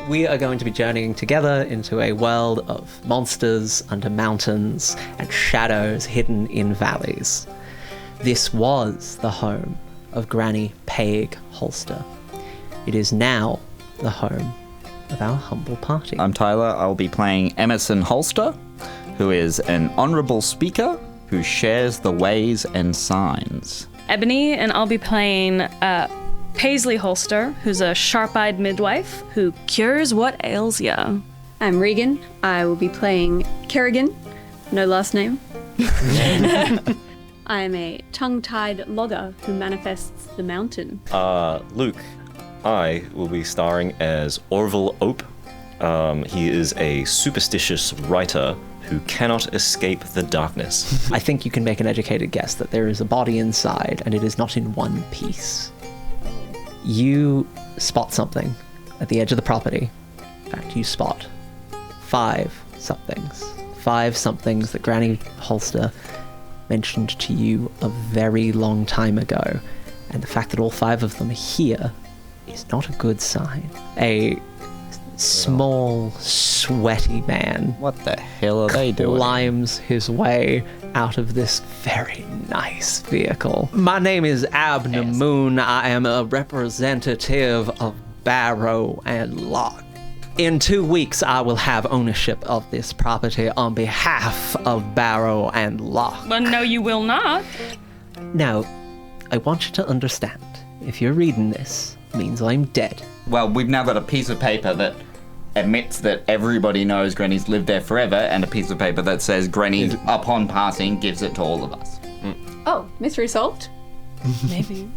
We are going to be journeying together into a world of monsters under mountains and shadows hidden in valleys. This was the home of Granny Paig Holster. It is now the home of our humble party. I'm Tyler. I'll be playing Emerson Holster, who is an honourable speaker who shares the ways and signs. Ebony, and I'll be playing Paisley Holster, who's a sharp-eyed midwife who cures what ails ya. I'm Regan. I will be playing Kerrigan. No last name. I am a tongue-tied logger who manifests the mountain. Luke. I will be starring as Orville Ope. He is a superstitious writer who cannot escape the darkness. I think you can make an educated guess that there is a body inside and it is not in one piece. You spot something at the edge of the property. In fact, you spot 5 somethings. 5 somethings that Granny Holster mentioned to you a very long time ago. And the fact that all 5 of them are here is not a good sign. A small, sweaty man. What the hell are they doing? Climbs his way out of this very nice vehicle. My name is Abner Moon. I am a representative of Barrow and Locke. In 2 weeks, I will have ownership of this property on behalf of Barrow and Locke. But no, you will not. Now, I want you to understand, if you're reading this, it means I'm dead. Well, we've now got a piece of paper that admits that everybody knows Granny's lived there forever, and a piece of paper that says Granny, upon passing, gives it to all of us. Oh, mystery solved? Maybe.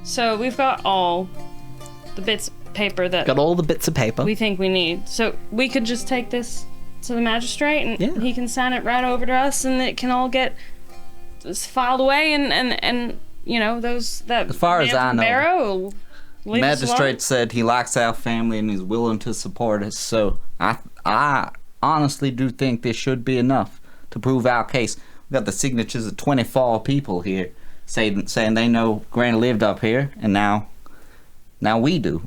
So we've got all the bits of paper that Got all the bits of paper. we think we need. So we could just take this to the magistrate and Yeah. he can sign it right over to us and it can all get filed away and you know, those that As far as man I from know, Barrow will leave us alone. Magistrate said he likes our family and is willing to support us, so I honestly do think this should be enough to prove our case. We got the signatures of 24 people here saying they know Granny lived up here, and now we do.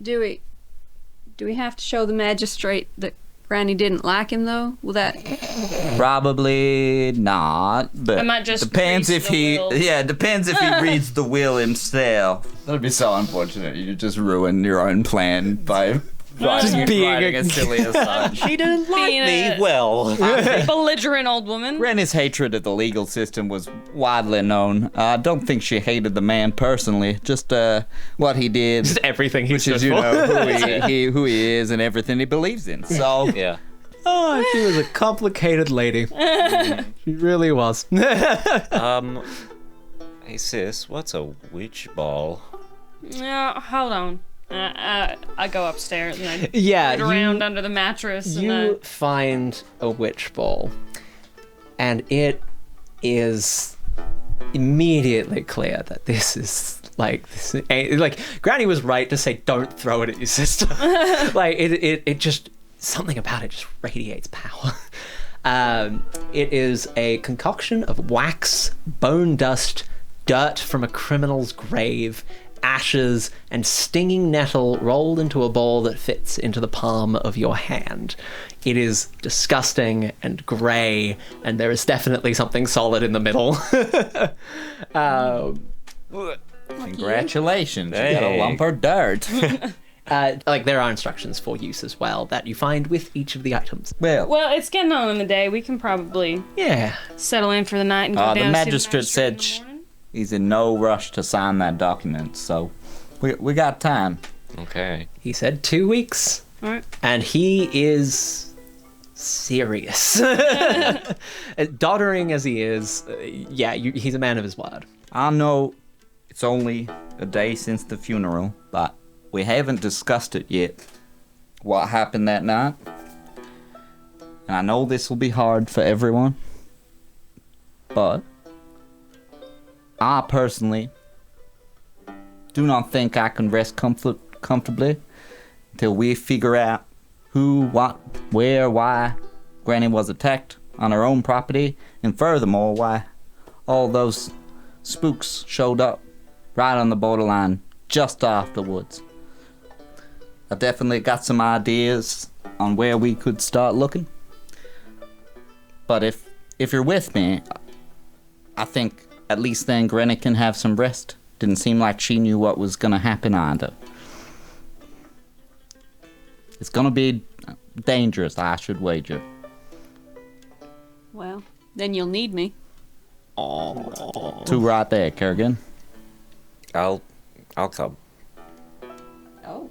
Do we have to show the magistrate that Granny didn't like him, though? Will that... Probably not, but I might just depends grease if the he will. depends if he reads the will himself. That'd be so unfortunate. You just ruin your own plan by writing a silly aside. She didn't like Being me a- well. belligerent old woman. Granny's hatred of the legal system was widely known. I don't think she hated the man personally, just what he did, Just everything he which is, stood you for. know, who he is and everything he believes in. So, Yeah. Oh, she was a complicated lady. She really was. Hey sis, what's a witch ball? Yeah, hold on. I go upstairs and I Yeah, dig around under the mattress and you find a witch ball, and it is immediately clear that this is like Granny was right to say don't throw it at your sister. Like it just, something about it just radiates power. It is a concoction of wax, bone dust, dirt from a criminal's grave, ashes, and stinging nettle rolled into a ball that fits into the palm of your hand. It is disgusting and grey, and there is definitely something solid in the middle. congratulations, you got Hey. a lump of dirt. Like, there are instructions for use as well that you find with each of the items. well, it's getting on in the day. We can probably Yeah. settle in for the night and go down The to see magistrate said in the morning. he's in no rush to sign that document, so we got time. Okay. He said 2 weeks. All right. And he is serious. Doddering as he is, he's a man of his word. I know it's only a day since the funeral, but we haven't discussed it yet. What happened that night? And I know this will be hard for everyone, but I personally do not think I can rest comfortably until we figure out who, what, where, why Granny was attacked. on her own property, and furthermore, why all those spooks showed up right on the borderline, just off the woods. I definitely got some ideas on where we could start looking. But if you're with me, I think at least then Granny can have some rest. Didn't seem like she knew what was gonna happen either. It's gonna be dangerous, I should wager. Well, then you'll need me. Two right there, Kerrigan. I'll come. Oh.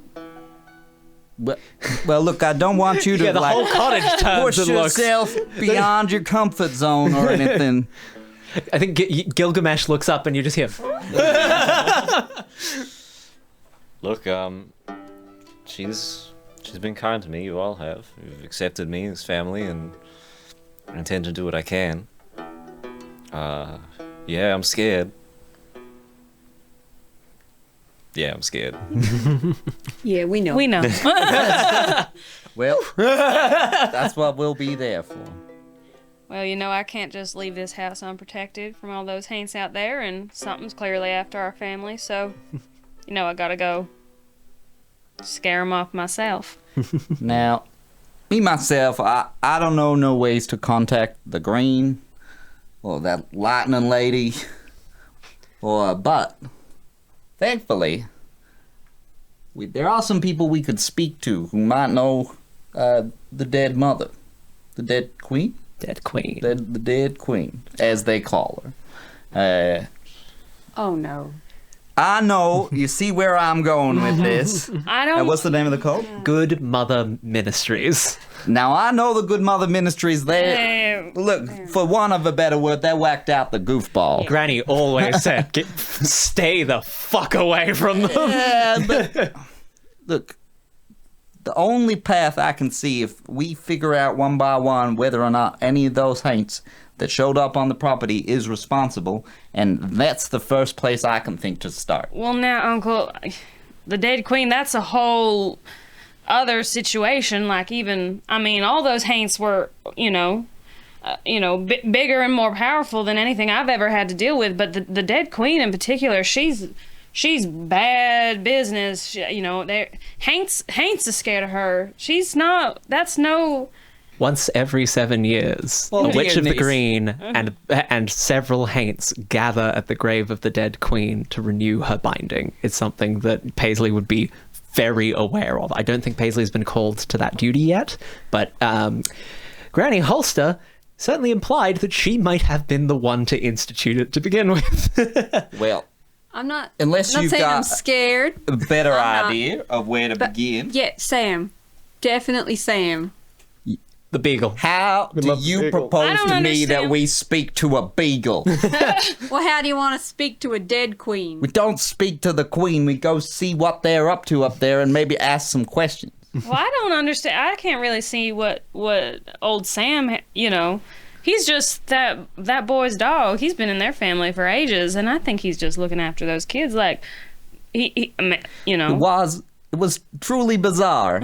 Well, look, I don't want you to Yeah, the whole cottage turns push and looks. yourself beyond your comfort zone or anything. I think Gilgamesh looks up and you just hear. Look, she's been kind to me. You all have. You've accepted me as family, and I intend to do what I can. Yeah, I'm scared. Yeah, I'm scared. Yeah, we know. We know. Well, that's what we'll be there for. Well, you know, I can't just leave this house unprotected from all those haints out there, and something's clearly after our family, so, you know, I gotta go scare them off myself. Now, me myself, I don't know no ways to contact the Green or that lightning lady, but thankfully, there are some people we could speak to who might know the dead mother, the dead queen. Dead queen. The dead queen, as they call her. Oh, no. I know. You see where I'm going with this. I don't. And what's the name of the cult? Good Mother Ministries. Now, I know the Good Mother Ministries. They look, for want of a better word, they whacked out the goofball. Granny always said, stay the fuck away from them. Yeah, but look, the only path I can see if we figure out one by one whether or not any of those haints that showed up on the property is responsible, and that's the first place I can think to start. Well, now, Uncle, the dead queen, that's a whole other situation. Like, even, I mean, all those haints were, bigger and more powerful than anything I've ever had to deal with. But the dead queen in particular, she's bad business. Haints is scared of her. She's not. That's no. Once every 7 years, Well, a Witch of the Viennese. Green and several haints gather at the grave of the dead queen to renew her binding. It's something that Paisley would be very aware of. I don't think Paisley's been called to that duty yet, but Granny Holster certainly implied that she might have been the one to institute it to begin with. Well, I'm not. Unless not you've saying I'm got- scared. a better I'm not. idea of where to But begin. yeah, Sam. Definitely Sam. The Beagle. How do love the you beagle. I propose don't to me that understand. we speak to a beagle? Well, how do you want to speak to a dead queen? We don't speak to the queen. We go see what they're up to up there and maybe ask some questions. Well, I don't understand. I can't really see what old Sam, he's just that boy's dog. He's been in their family for ages, and I think he's just looking after those kids. Like, he It was truly bizarre.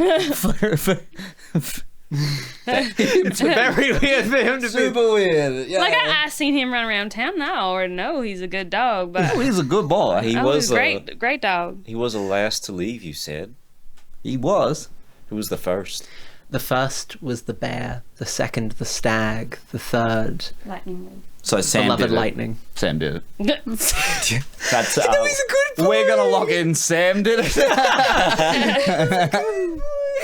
It's very weird for him to be. Super weird. Yeah. Like, I seen him run around town, and I already know he's a good dog. But He's a good boy. He he's was great dog. He was the last to leave. You said. He was. Who was the first? The first was the bear, the second the stag, the third Lightning. So Sam beloved did it. lightning. Sam did it. That's he's a good boy. We're gonna lock in. Sam did it.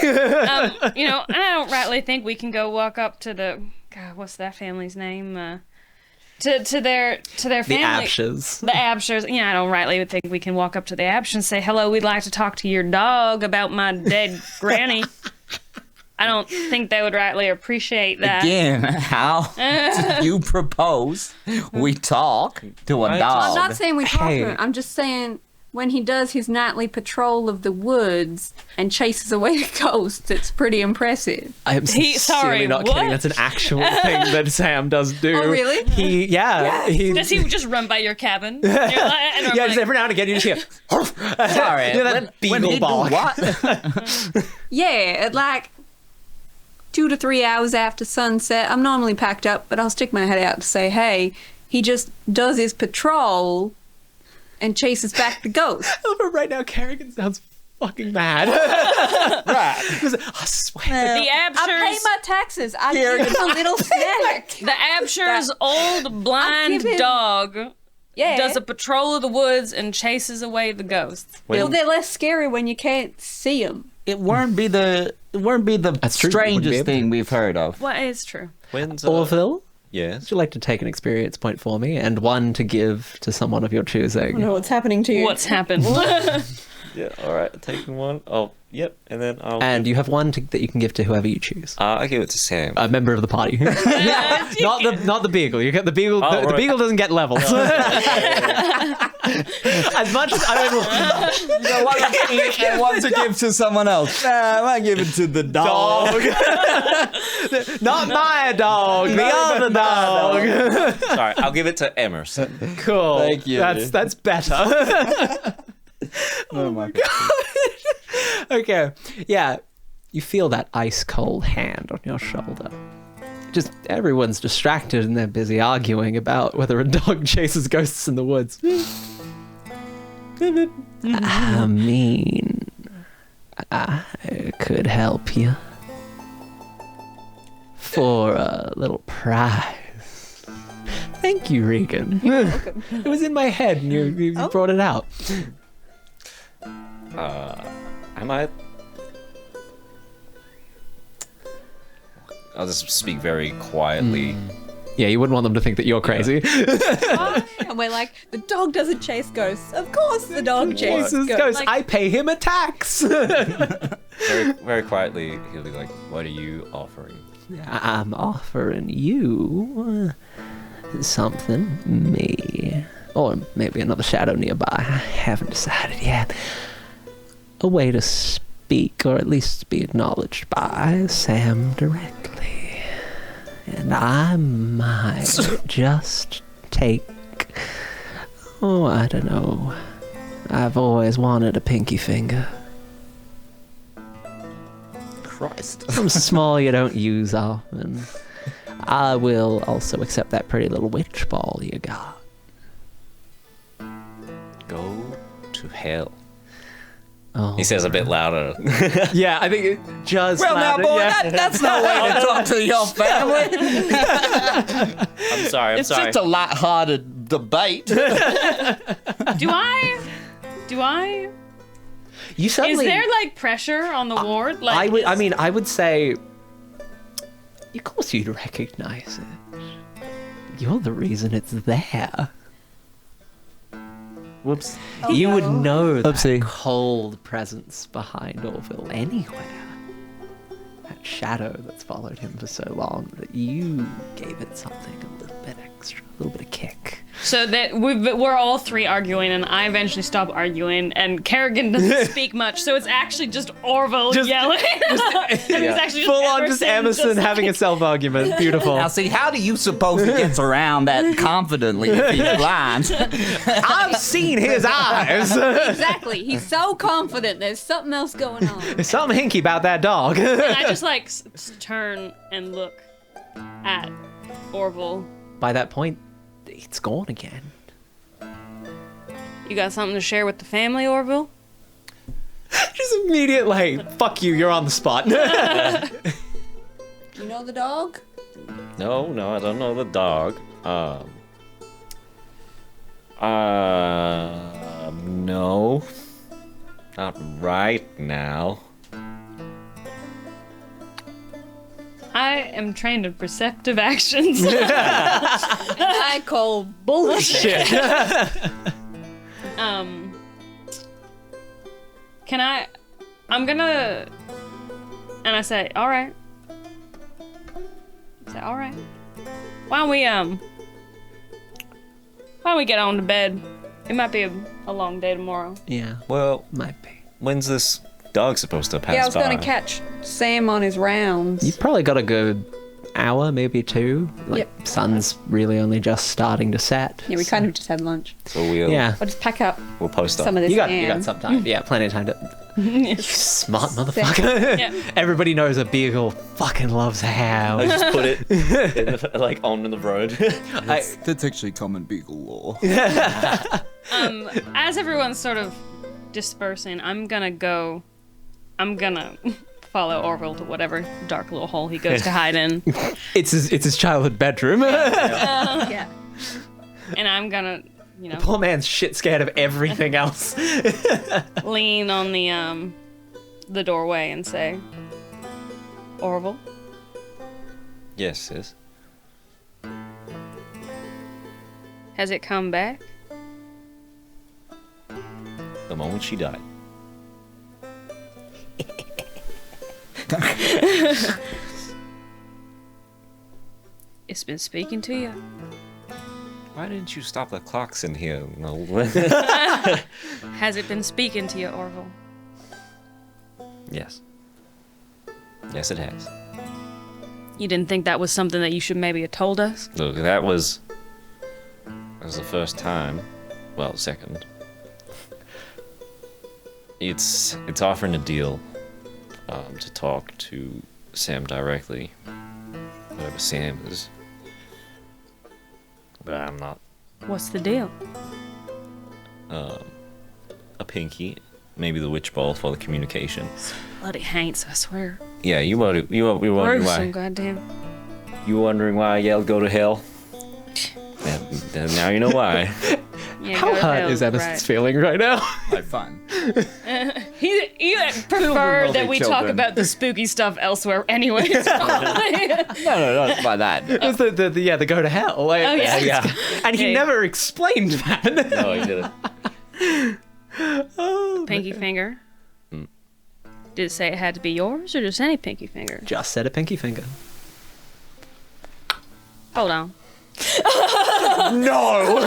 And I don't rightly think we can go walk up to what's that family's name? To their The family. Abshers. The Abshers. Yeah, I don't rightly think we can walk up to the Abshers and say, "Hello, we'd like to talk to your dog about my dead granny." I don't think they would rightly appreciate that. Again, how do you propose we talk to a I dog? I'm not saying we talk Hey. to him. I'm just saying when he does his nightly patrol of the woods and chases away the ghosts, it's pretty impressive. I am Sorry, sincerely not kidding. what? That's an actual thing that Sam does do. Oh, really? Does he just run by your cabin? You're like- and I'm Yeah, just like, every now and again you just hear. Sorry, You know that when beagle he do bark. what? Yeah, like 2 to 3 hours after sunset. I'm normally packed up, but I'll stick my head out to say, hey, he just does his patrol and chases back the ghost. But right now, Kerrigan sounds fucking mad. Right. I swear. The I pay Absher's, my taxes. I give him a little snack. the Absher's old blind give him- dog Yeah. does a patrol of the woods and chases away the ghosts. Well, they're less scary when you can't see them. It won't be the That's true, you wouldn't be strangest able to. thing we've heard of. Well, it's true. When's Orville, Yes. would you like to take an experience point for me and one to give to someone of your choosing? know what's happening to you. What's happened? Yeah. All right. Taking one. Oh, yep. And then I'll. And you have one that you can give to whoever you choose. I give it to Sam. A member of the party. not the beagle. You get the beagle. Oh, the right. beagle doesn't get levels. As much as And one to give to someone else. Nah, I might give it to the dog. not my dog, the other dog. Sorry, I'll give it to Emerson. Cool. Thank you. That's better. Oh my god. Okay. Yeah. You feel that ice cold hand on your shoulder. Just everyone's distracted and they're busy arguing about whether a dog chases ghosts in the woods. I mean, I could help you for a little prize. Thank you, Regan. You're welcome. It was in my head and you brought it out. Am I? I'll just speak very quietly. Yeah, you wouldn't want them to think that you're crazy. And we're like, the dog doesn't chase ghosts. Of course the dog chases Jesus ghosts. goes, I pay him a tax. Very, very quietly, he'll be like, "What are you offering?" I'm offering you something, me, or maybe another shadow nearby. I haven't decided yet. A way to speak, or at least be acknowledged by Sam directly. And I might just take, I don't know. I've always wanted a pinky finger. Christ. Something small you don't use often. I will also accept that pretty little witch ball you got. Go to hell. Oh. He says a bit louder. Yeah, I think it just Well, now, landed, boy, yeah. that's no way to talk to your family. I'm sorry. It's just a light-hearted debate. Do I? You Is suddenly. there like pressure on the ward? Like, I would say. Of course, you'd recognize it. You're the reason it's there. Whoops. You would know that Oopsie. cold presence behind Orville anywhere. That shadow that's followed him for so long that you gave it something a little bit extra, a little bit of kick. so that we're all three arguing, and I eventually stop arguing, and Kerrigan doesn't speak much, so it's actually just Orville yelling. And it's actually Full on just Emerson having a self-argument. Beautiful. Now, see, how do you suppose he gets around that confidently if he's blind? I've seen his eyes. Exactly. He's so confident. There's something else going on. There's something hinky about that dog. And I just like turn and look at Orville. By that point, it's gone again. You got something to share with the family, Orville? Just immediate, like, fuck you, you're on the spot. You know the dog? No, I don't know the dog. No. Not right now. I am trained in perceptive actions. I call bullshit. Can I'm gonna, and I say, all right. I say, all right. Why don't we get on to bed? It might be a long day tomorrow. Yeah, Well, might be. when's this dog supposed to pass Yeah, I was by? going to catch Sam on his rounds. You've probably got a good hour, maybe two. Like, Yep. sun's really only just starting to set. Yeah, we kind of just had lunch. So we'll Yeah. I'll just pack up we'll post up. some of this You got ham. some time. Yeah, plenty of time to You smart motherfucker. Yeah. Everybody knows a beagle fucking loves ham. I just put it like on the road. That's actually common beagle law. As everyone's sort of dispersing, I'm gonna follow Orville to whatever dark little hole he goes to hide in. It's his childhood bedroom. Yeah. And I'm gonna, Poor man's shit scared of everything else. lean on the doorway and say, Orville, Yes, sis. has it come back? The moment she died. It's been speaking to you. Why didn't you stop the clocks in here? No. Has it been speaking to you, Orville? Yes. Yes, it has. You didn't think that was something that you should maybe have told us? Look, that was the first time. Well, second. It's offering a deal to talk to Sam directly. Whoever Sam is. But I'm not. What's the deal? A pinky. Maybe the witch ball for the communication. Bloody haints, I swear. Yeah, you wondering Gruesome, why? goddamn. You wondering why I yelled go to hell? Now you know why. Yeah, How go to hurt hell, is Emerson right. feeling right now? Like fun. He preferred will that be we talk children. about the spooky stuff elsewhere anyways. No, not by that. It's the go to hell. Like, Oh, yeah. And he Okay. never explained that. No, he didn't. Pinky finger. Did it say it had to be yours or just any pinky finger? Just said a pinky finger. Hold on. No!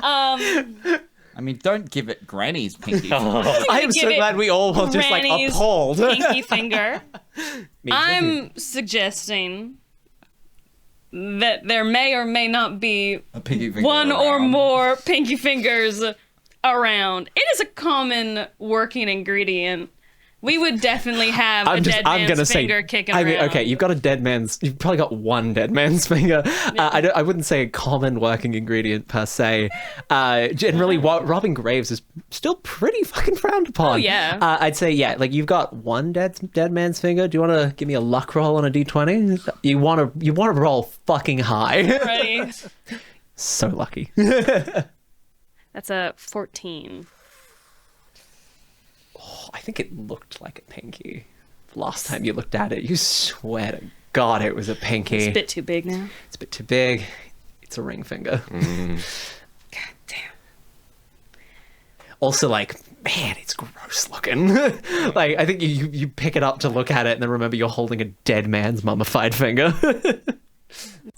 I mean, don't give it Granny's pinky. I am so give it glad we all were just like Granny's appalled. Pinky finger. Me too. I'm suggesting that there may or may not be A pinky finger one or around. more pinky fingers around. It is a common working ingredient. We would definitely have a dead man's finger kicking around. okay, you've probably got one dead man's finger. I wouldn't say a common working ingredient per se. Generally, robbing graves is still pretty fucking frowned upon. Oh, yeah. I'd say, yeah, like you've got one dead man's finger. Do you want to give me a luck roll on a d20? You want to roll fucking high. Ready? So lucky. That's a 14. I think it looked like a pinky. Last time you looked at it, you swear to God it was a pinky. It's a bit too big now. It's a bit too big. It's a ring finger. God damn. Also, like, man, it's gross looking. Like, I think you pick it up to look at it and then remember you're holding a dead man's mummified finger.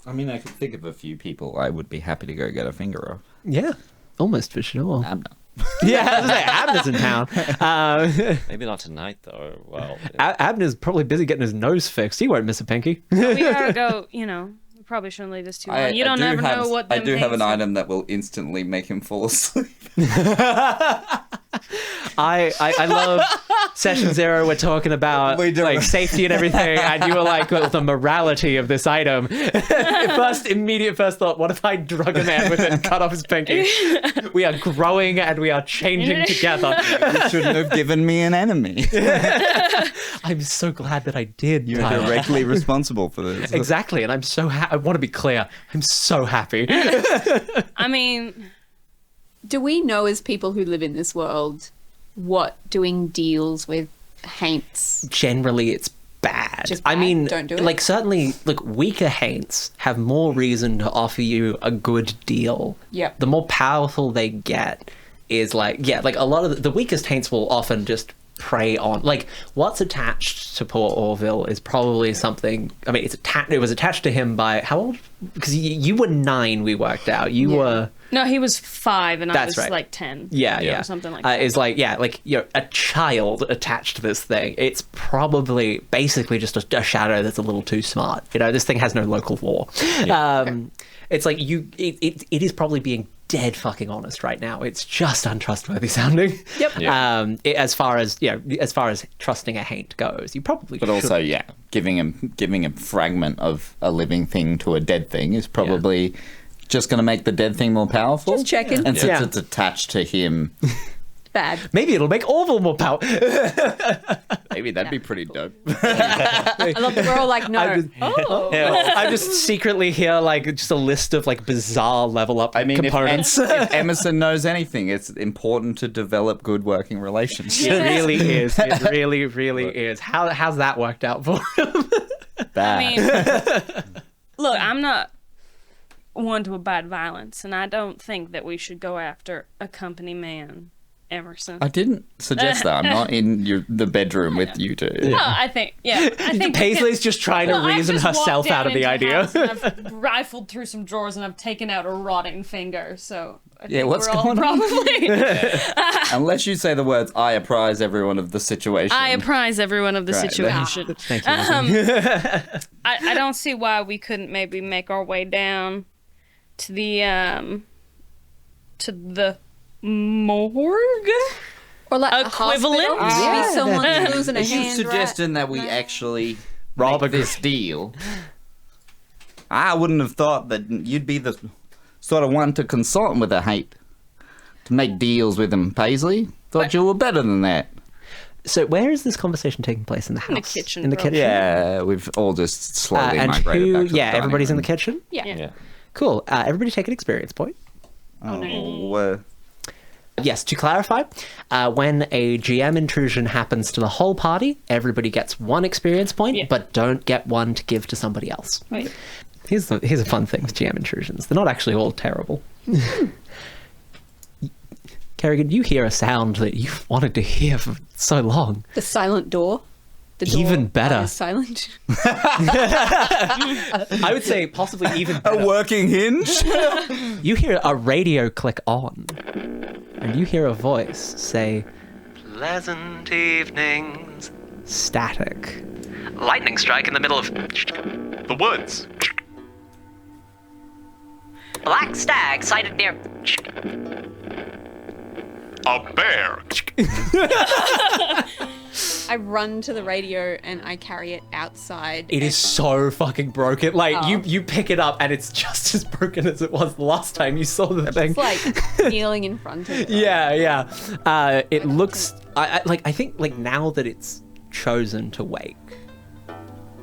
I mean, I could think of a few people I would be happy to go get a finger off. Yeah, almost for sure. I'm not. Yeah, I was gonna say, Abner's in town. Maybe not tonight though. Well, Abner's probably busy getting his nose fixed. He won't miss a pinky. We gotta go, we probably shouldn't leave this too long. You don't ever know what I them do have an things- item that will instantly make him fall asleep. I love session 0. We're talking about We do. like safety and everything, and you were like, well, the morality of this item. Immediate first thought: what if I drug a man with it and cut off his pinky? We are growing and we are changing together. You shouldn't have given me an enemy. I'm so glad that I did. You're Tyler. directly responsible for this. Exactly, and I'm so I want to be clear. I'm so happy. I mean, Do we know as people who live in this world what doing deals with haints? Generally, it's bad. Just I bad? mean, Don't do it? like certainly, like weaker haints have more reason to offer you a good deal. Yep. The more powerful they get is like a lot of the weakest haints will often just prey on like what's attached to poor Orville is probably something. I mean, it was attached to him by how old? Because you were 9. We worked out. You were. no, he was 5 and I That's was right. like 10. Yeah. Or something like that. Is like, a child attached to this thing. It's probably basically just a shadow that's a little too smart. This thing has no local law. It's like it is probably being dead fucking honest right now. It's just untrustworthy sounding. Yep. Yeah. As far as trusting a haint goes, you probably But should. also, yeah, giving a fragment of a living thing to a dead thing is probably just going to make the dead thing more powerful. Just checking. And since Yeah. it's attached to him, Bad. Maybe it'll make Orville more powerful. maybe that'd be pretty dope. I love that we're all like, no. I just secretly hear like just a list of like bizarre level up I mean, components. if Emerson knows anything, it's important to develop good working relationships. It really is. It really, really is. How's that worked out for him? Bad. I mean, look, I'm not one to abide violence, and I don't think that we should go after a company man, Emerson. I didn't suggest that. I'm not in the bedroom with you two. No, I think Paisley's just trying to Well, I've reason just walked herself down out of the into idea. house and I've rifled through some drawers and I've taken out a rotting finger. So I think what's we're all going on? probably. Unless you say the words, I apprise everyone of the situation. I apprise everyone of the Right, situation. Thank you. I don't see why we couldn't maybe make our way down to the morgue. Or like Equivalent? a hospital. Maybe someone's losing a Are you hand. suggesting that we actually Rob make this deal? I wouldn't have thought that you'd be the sort of one to consult with a hate. To make deals with him, Paisley. Thought you were better than that. So where is this conversation taking place in the house? In the kitchen, In the probably. kitchen. Yeah, we've all just slowly And migrated who? back to the Yeah, dining everybody's in the room. kitchen. Yeah. Yeah. Cool. Everybody take an experience point. Yes, to clarify, when a GM intrusion happens to the whole party, everybody gets one experience point, Yeah. but don't get one to give to somebody else. Right. Here's a fun thing with GM intrusions. They're not actually all terrible. Kerrigan, you hear a sound that you've wanted to hear for so long. The silent door. The door Even better. is silent. I would say possibly even A better. working hinge? You hear a radio click on, and you hear a voice say, "Pleasant evenings." Static. Lightning strike in the middle of the woods. Black stag sighted near. A bear. I run to the radio and I carry it outside. It is so fucking broken. Like you pick it up and it's just as broken as it was the last time you saw the thing. It's like kneeling in front of it. Yeah. It looks. I think like now that it's chosen to wake,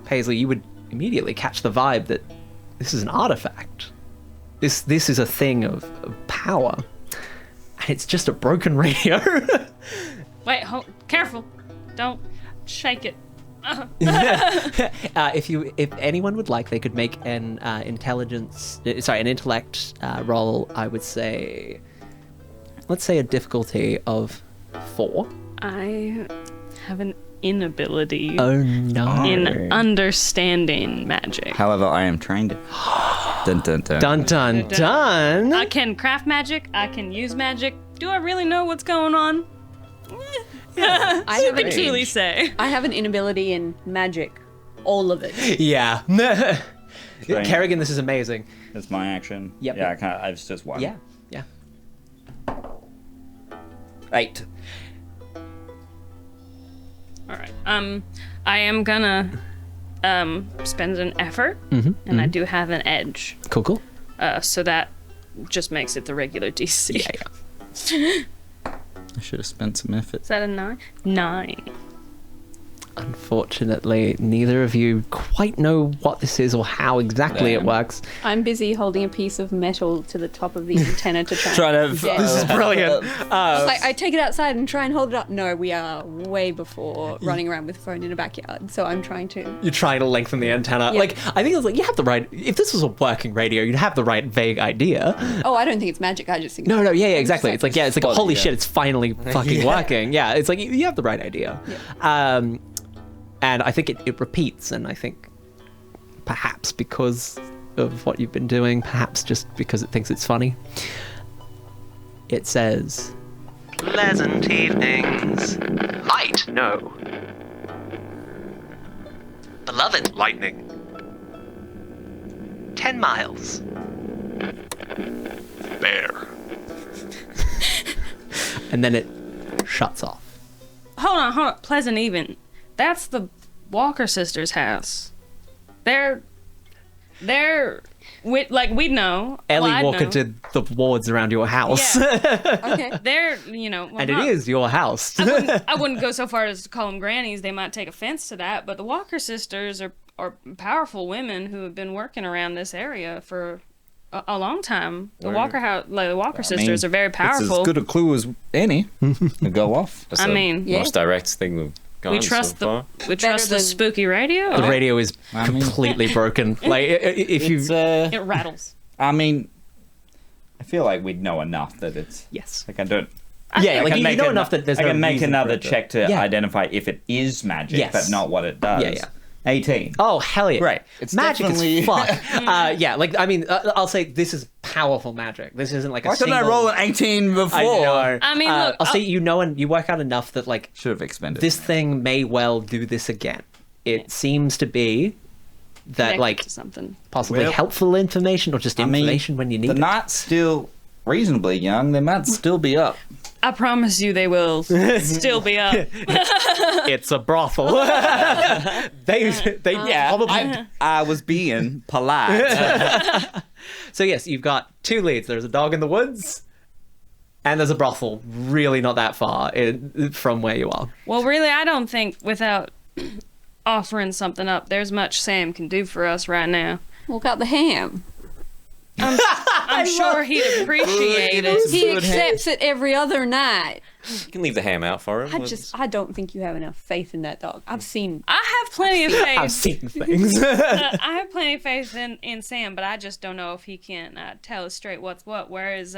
Paisley, you would immediately catch the vibe that this is an artifact. This is a thing of power, and it's just a broken radio. Wait, careful. Don't shake it. If anyone would like, they could make an intellect roll. I would say, let's say a difficulty of 4. I have an inability Oh no! in understanding magic. However, I am trained it. Dun dun dun. Dun dun dun! I can craft magic. I can use magic. Do I really know what's going on? I You have, can an, truly say. I have an inability in magic. All of it. Yeah. Strange. Kerrigan, this is amazing. That's my action. Yep. Yeah, I was just one. Yeah. 8. All right. I am gonna spend an effort, and I do have an edge, Cool. so that just makes it the regular DC. Yeah. I should have spent some effort. Is that a 9? 9. Unfortunately, neither of you quite know what this is or how exactly it works. I'm busy holding a piece of metal to the top of the antenna to try Trying and to. Yeah. This is brilliant. Like, I take it outside and try and hold it up. No, we are way before running around with a phone in a backyard. So I'm trying to. You're trying to lengthen the antenna. Yeah. Like, I think it's like you have the right. If this was a working radio, you'd have the right vague idea. Oh, I don't think it's magic. I just think. No, yeah, exactly. It's like holy yeah. shit, it's finally fucking working. Yeah, it's like you have the right idea. And I think it repeats, and I think perhaps because of what you've been doing, perhaps just because it thinks it's funny, it says, "Pleasant evenings. Light, no. Beloved, lightning. 10 miles. Bear. and then it shuts off. Hold on. Pleasant Even. That's the Walker sisters' house. They're we'd know. Ellie I'd Walker know. did the wards around your house. Yeah. Okay. They're, well, And it is your house. I wouldn't go so far as to call them grannies. They might take offense to that, but the Walker sisters are powerful women who have been working around this area for a long time. The Walker sisters are very It's powerful. as good a clue as any to go off. That's I the mean, Yeah. most direct thing we've we gone trust so far. the than- spooky radio. The radio is I mean- completely broken. Like, if you... It's, It rattles. I mean, I feel like we'd know enough that it's Yes. like I don't. Yeah, I like can you make know an- enough that there's I no can make reason another for it to- check to Yeah. identify if it is magic, Yes. but not what it does. Yeah, yeah. 18. Oh, hell yeah. Right. It's magic definitely- as fuck. Yeah, like, I mean, I'll say this is powerful magic. This isn't like a Why couldn't single... I roll an 18 before? I know. I mean, look, I'll say you know and you work out enough that, like, Should have expended. this thing may well do this again. It seems to be that, connected like, to something. possibly Well, helpful information or just I mean, information when you need the it. night's still reasonably young. They might still be up. I promise you they will still be up. It's a brothel. they probably... I was being polite. So yes, you've got two leads. There's a dog in the woods, and there's a brothel really not that far from where you are. Well, really, I don't think without offering something up, there's much Sam can do for us right now. What about the ham? I'm sure he'd appreciate it. He accepts it every other night. You can leave the ham out for him. I don't think you have enough faith in that dog. I've seen. I have plenty of faith. I've seen things. I have plenty of faith in Sam, but I just don't know if he can tell us straight what's what. Whereas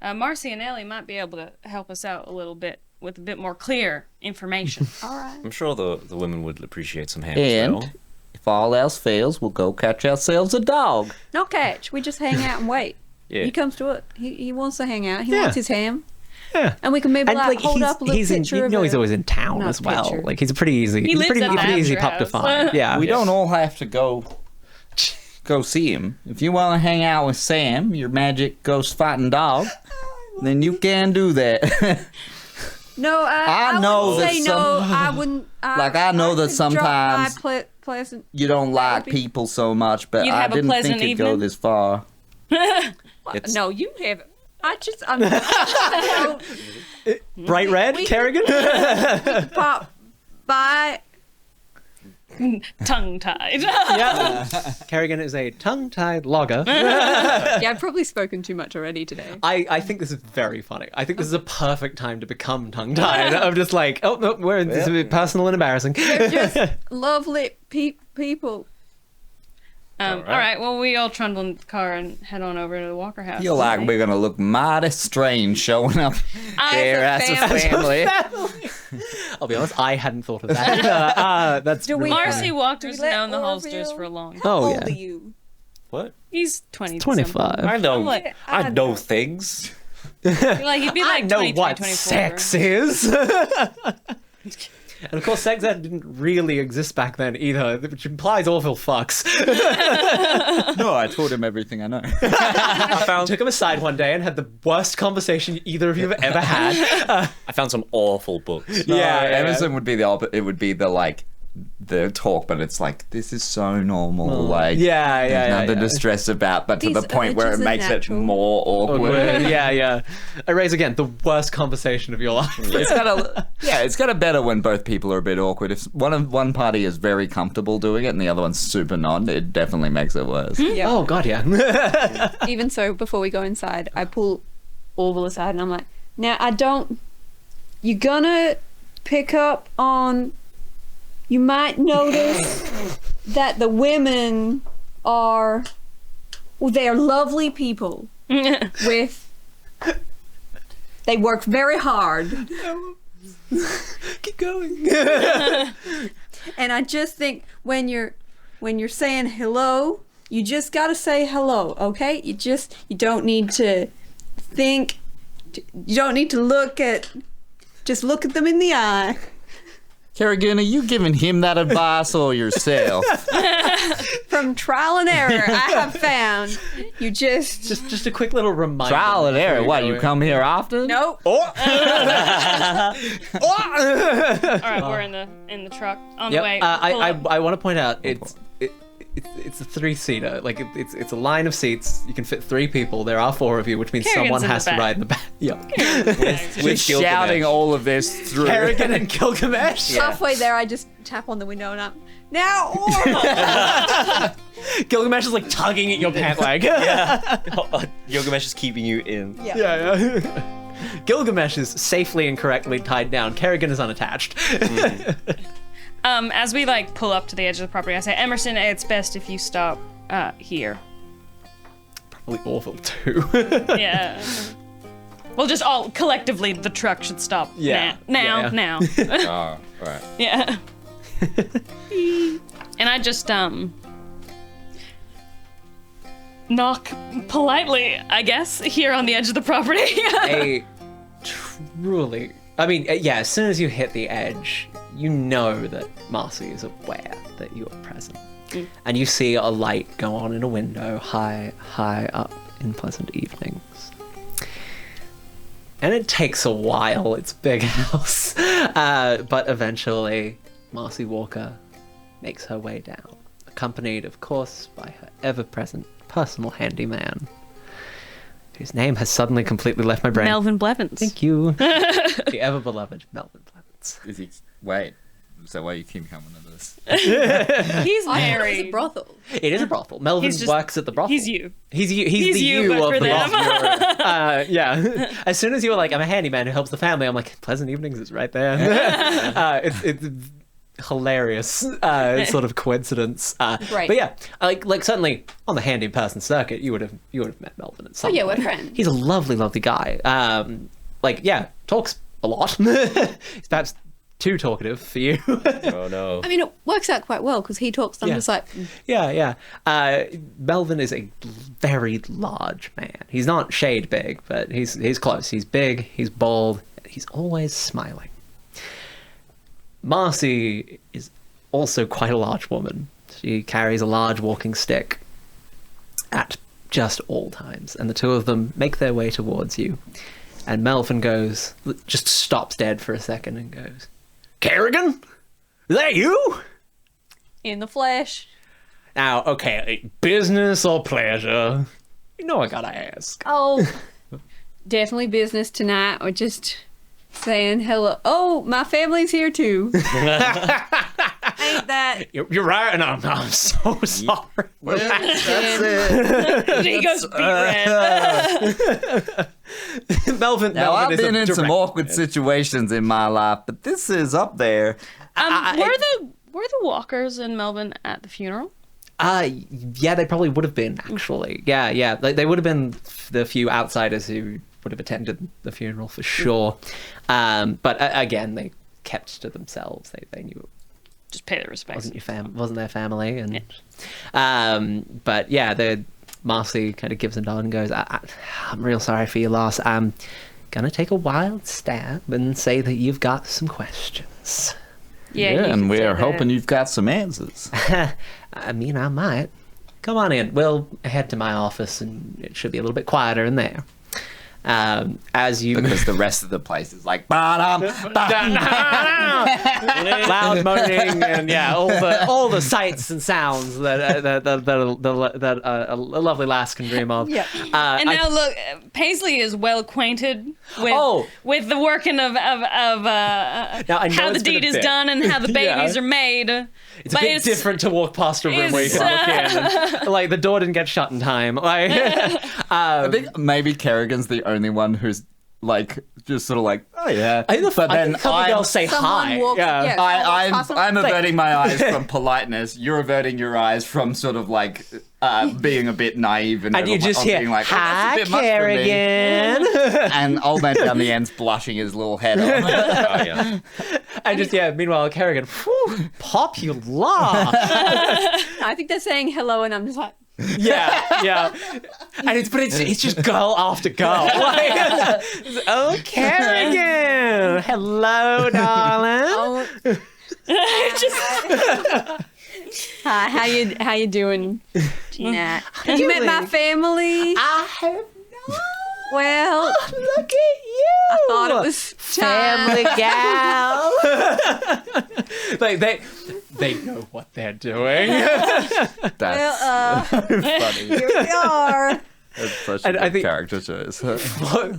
Marcy and Ellie might be able to help us out a little bit with a bit more clear information. All right. I'm sure the women would appreciate some ham And as well. if all else fails, we'll go catch ourselves a dog. No catch. We just hang out and wait. Yeah. He comes to it. He wants to hang out. He Yeah. wants his ham. Yeah. And we can maybe And like, like hold up a little he's in, picture you of know he's a- always in town not as well. picture. Like he's a pretty easy, He lives pretty, at the pretty easy Badger pup to house. find. Yeah. We don't all have to go see him. If you want to hang out with Sam, your magic ghost fighting dog, then you can do that. No, I know wouldn't that say some- no. I wouldn't. Like, I know that could drop by sometimes- pleasant. You don't like would be- people so much, but You'd I have a didn't pleasant think it'd go evening? this far. It's- No, you haven't. I'm Bright red, we- Kerrigan. pop by. Tongue-tied. Yeah. Kerrigan is a tongue-tied logger. Yeah, I've probably spoken too much already today. I think this is very funny. I think this is a perfect time to become tongue-tied. I'm just like, oh, no, this is a bit personal and embarrassing. They're just lovely people. All right. Well, we all trundle in the car and head on over to the Walker house. I feel like we're gonna look mighty strange showing up there as a family. I'll be honest, I hadn't thought of that. That's Do we- really Marcy funny. walked us Do we let down the holsters Orville- for a long time. How Oh, old yeah. are you? What? He's 20. 25. I know. Like, I know things. Like he'd be I like know 23, what 24. sex is. And of course, sex ed didn't really exist back then either, which implies Orville fucks. No, I told him everything I know. I took him aside one day and had the worst conversation either of you have ever had. I found some awful books. Emerson would be the opposite. It would be the talk, but it's like, this is so normal. Like, there's nothing to stress about, but to These the point where it urges are makes it natural. more awkward. Yeah. I raise again the worst conversation of your life. It's kind of better when both people are a bit awkward. If one party is very comfortable doing it and the other one's super not, it definitely makes it worse. Yeah. Oh god, yeah. Even so, before we go inside, I pull Orville aside and I'm like, now you're gonna pick up on, you might notice that the women are, well, they are lovely people with, they work very hard. Keep going. And I just think when you're saying hello, you just gotta say hello, okay? You don't need to think, you don't need to just look at them in the eye Kerrigan, are you giving him that advice or yourself? From trial and error, I have found you just Just a quick little reminder. Trial and error. What, you come here often? nope. All right, we're in the truck on the way. I want to point out it's a 3-seater. Like it's a line of seats. You can fit 3 people. There are 4 of you, which means Kerrigan's someone in the has to back. ride in the back. Yeah. We're shouting all of this through. Kerrigan and Gilgamesh. Halfway there, I just tap on the window and I'm now. Gilgamesh is like tugging at your pant leg. Gilgamesh is keeping you in. Yeah. Gilgamesh is safely and correctly tied down. Kerrigan is unattached. As we like pull up to the edge of the property, I say, Emerson, it's best if you stop here. Probably Orville too. Yeah. Well, just all collectively, the truck should stop. Yeah. Now. Oh, right. Yeah. And I just knock politely, I guess, here on the edge of the property. As soon as you hit the edge, you know that Marcy is aware that you are present. And you see a light go on in a window high up in pleasant evenings. And it takes a while, it's a big house. But eventually, Marcy Walker makes her way down, accompanied, of course, by her ever-present personal handyman, whose name has suddenly completely left my brain. Melvin Blevins. Thank you. The ever-beloved Melvin Blevins. Is he? Wait. Is that why you keep coming to this? He's I thought it was married. a brothel. It is a brothel. Melvin He's just- works at the brothel. He's you. He's the He's you you, but of for the them. brothel. Yeah. As soon as you were like, I'm a handyman who helps the family, I'm like, Pleasant Evenings is right there. It's hilarious sort of coincidence. Right. But yeah, like certainly on the handy person circuit, you would have met Melvin at some Oh, yeah, point. we're friends. He's a lovely guy. Talks a lot. He's perhaps too talkative for you. Oh no. I mean, it works out quite well because he talks. I'm Yeah. just like, Yeah. Melvin is a very large man. He's not shade big, but he's close. He's big, he's bald, he's always smiling. Marcy is also quite a large woman. She carries a large walking stick at just all times, and the two of them make their way towards you. And Melvin just stops dead for a second and goes, Kerrigan? Is that you? in the flesh. Now, okay, business or pleasure? You know I gotta ask. Oh, definitely business tonight. Or just saying hello. Oh, my family's here too. Ain't that? You're right, and I'm so sorry. That's it. He goes beet red. Melvin. Now, Melvin I've is a been in some direct- awkward situations in my life, but this is up there. Were the walkers in Melbourne at the funeral? Yeah, they probably would have been, actually. Yeah. They would have been the few outsiders who would have attended the funeral for sure. But again, they kept to themselves. They knew it Just pay their respects. wasn't their family. And but yeah, Marcy kind of gives a nod and goes, I'm real sorry for your loss. I'm gonna take a wild stab and say that you've got some questions. Yeah, you and can say we're that. hoping you've got some answers. I mean, I might. Come on in. We'll head to my office, and it should be a little bit quieter in there. As you Because the rest of the place is like, loud moaning and all the sights and sounds that a lovely lass can dream of. Yeah. And now look, Paisley is well acquainted with the working of I know how the it's been a deed is bit. done and how the babies Yeah. are made. It's a bit different to walk past a room where you it's, can look in. And, like, the door didn't get shut in time. Like, I think maybe Kerrigan's the only one who's like, just sort of like, oh yeah. I think a couple girls say Someone hi. walks- yeah. I'm averting my eyes from politeness. You're averting your eyes from sort of like being a bit naive and And you just hear, being like, oh, hi, that's a bit much for me." Kerrigan. And old man down the end's blushing his little head on. Oh, yeah. And just, meanwhile, Kerrigan, whew, popular. I think they're saying hello, and I'm just like, Yeah. And it's just girl after girl. Like, oh, Kerrigan. Hello, darling. oh, Hi, how you doing, Gina? Have you met my family? I have not. Well, Look at you. I thought it was Family gal. Like they know what they're doing. That's funny. Here we are. That's such And a I good think- character choice.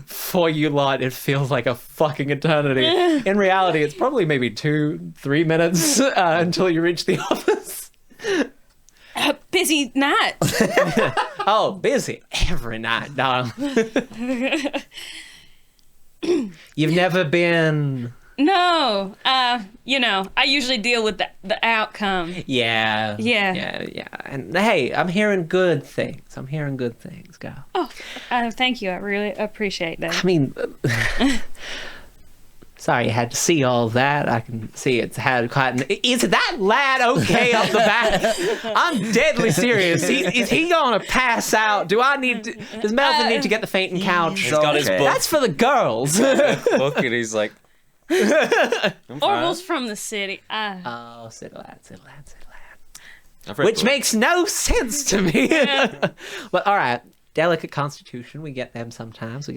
For you lot, it feels like a fucking eternity. In reality, it's probably maybe 2-3 minutes until you reach the office. Busy night. Oh, busy every night, darling. You've never been. No, I usually deal with the outcome. Yeah. Yeah. And hey, I'm hearing good things. Girl. Oh, thank you. I really appreciate that. I mean, sorry you had to see all that. I can see it's had quite an... Is that lad okay up the back? I'm deadly serious. Is he gonna pass out? Does Melvin need to get the fainting couch? He's got his book, That's for the girls. book, and he's like, Orville's from the city. Oh, sit lad. I've read Which books. makes no sense to me. But all right, delicate constitution. We get them sometimes.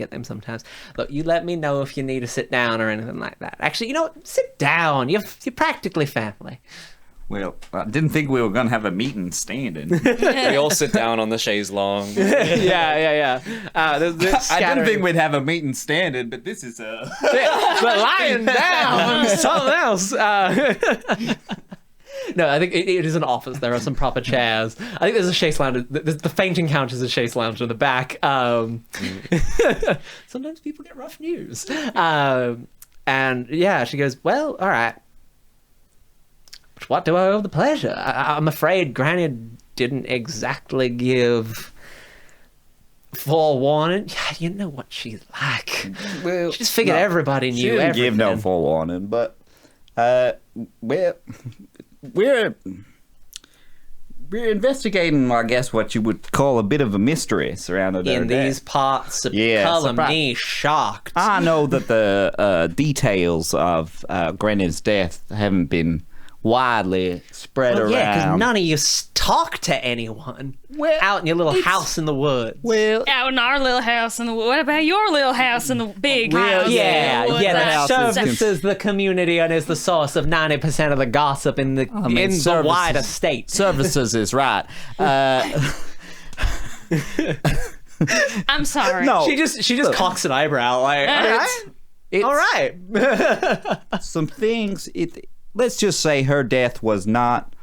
Look, you let me know if you need to sit down or anything like that. Actually, you know what? Sit down. You're practically family. Well, I didn't think we were going to have a meeting standing. We all sit down on the chaise longue. Yeah. I didn't think we'd have a meeting standing, but this is But lying down is something else. No, I think it is an office. There are some proper chairs. I think there's a chaise lounge. The fainting couch is a chaise lounge in the back. Sometimes people get rough news. And yeah, she goes, well, all right. What do I owe the pleasure? I'm afraid Granny didn't exactly give forewarning. Yeah, you know what she's like. well, She just figured everybody she knew didn't everything. give no forewarning, but we're investigating, I guess, what you would call a bit of a mystery surrounding her In death. these parts of Yeah, color surprise. me shocked. I know that the details of Granny's death haven't been widely spread Well, around. yeah, because none of you talk to anyone out in your little house in the woods. Well, Out in our little house in the what about your little house in the big house? yeah, in the woods? that house is- services the community and is the source of 90% of the gossip in the services- wider state. services is right. I'm sorry. No, She just cocks an eyebrow like, it's- all right. some things. Let's just say her death was not.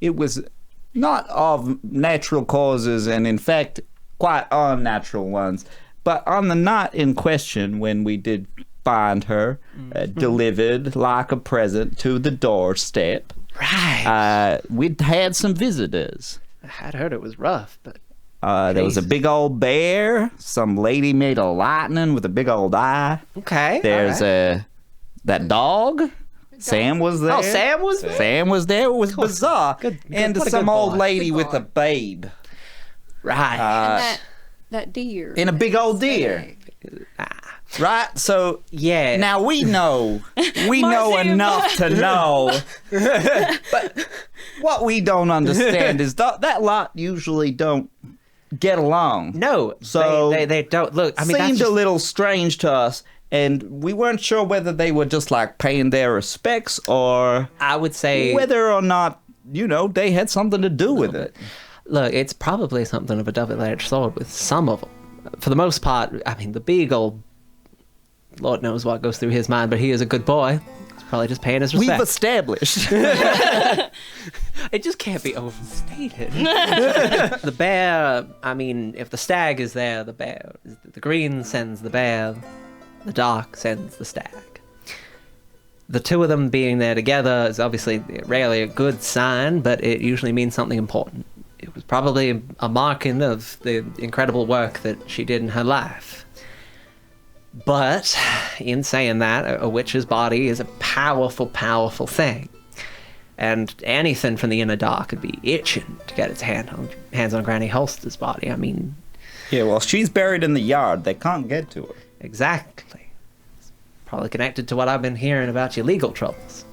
It was not of natural causes, and in fact, quite unnatural ones. But on the night in question, when we did find her delivered like a present to the doorstep, Right. we'd had some visitors. I had heard it was rough, but There was a Jesus. big old bear, some lady made of lightning with a big old eye. okay. There's all right. that dog. Sam was there. Oh, Sam was there? Sam was there. It was bizarre. Good- and what a some good old boy. lady Good with boy. a babe Right. That deer. and a big old deer. Right? So Yeah. now we know Marcy, enough to know. But what we don't understand is that lot usually don't get along. No, So- they don't. Look, I mean, that's Seemed just, a little strange to us, and we weren't sure whether they were just like paying their respects or I would say, whether or not, they had something to do with it. look, it's probably something of a double-edged sword with some of them. For the most part, I mean, the beagle, Lord knows what goes through his mind, but he is a good boy. He's probably just paying his We've respect. established. It just can't be overstated. The bear, I mean, if the stag is there, the bear, the green sends the bear, the dark sends the stag. The two of them being there together is obviously rarely a good sign, but it usually means something important. It was probably a marking of the incredible work that she did in her life. But in saying that, a witch's body is a powerful, powerful thing. And anything from the inner dark could be itching to get its hands on Granny Holster's body. I mean, Yeah, well, she's buried in the yard. They can't get to her. exactly. It's probably connected to what I've been hearing about your legal troubles.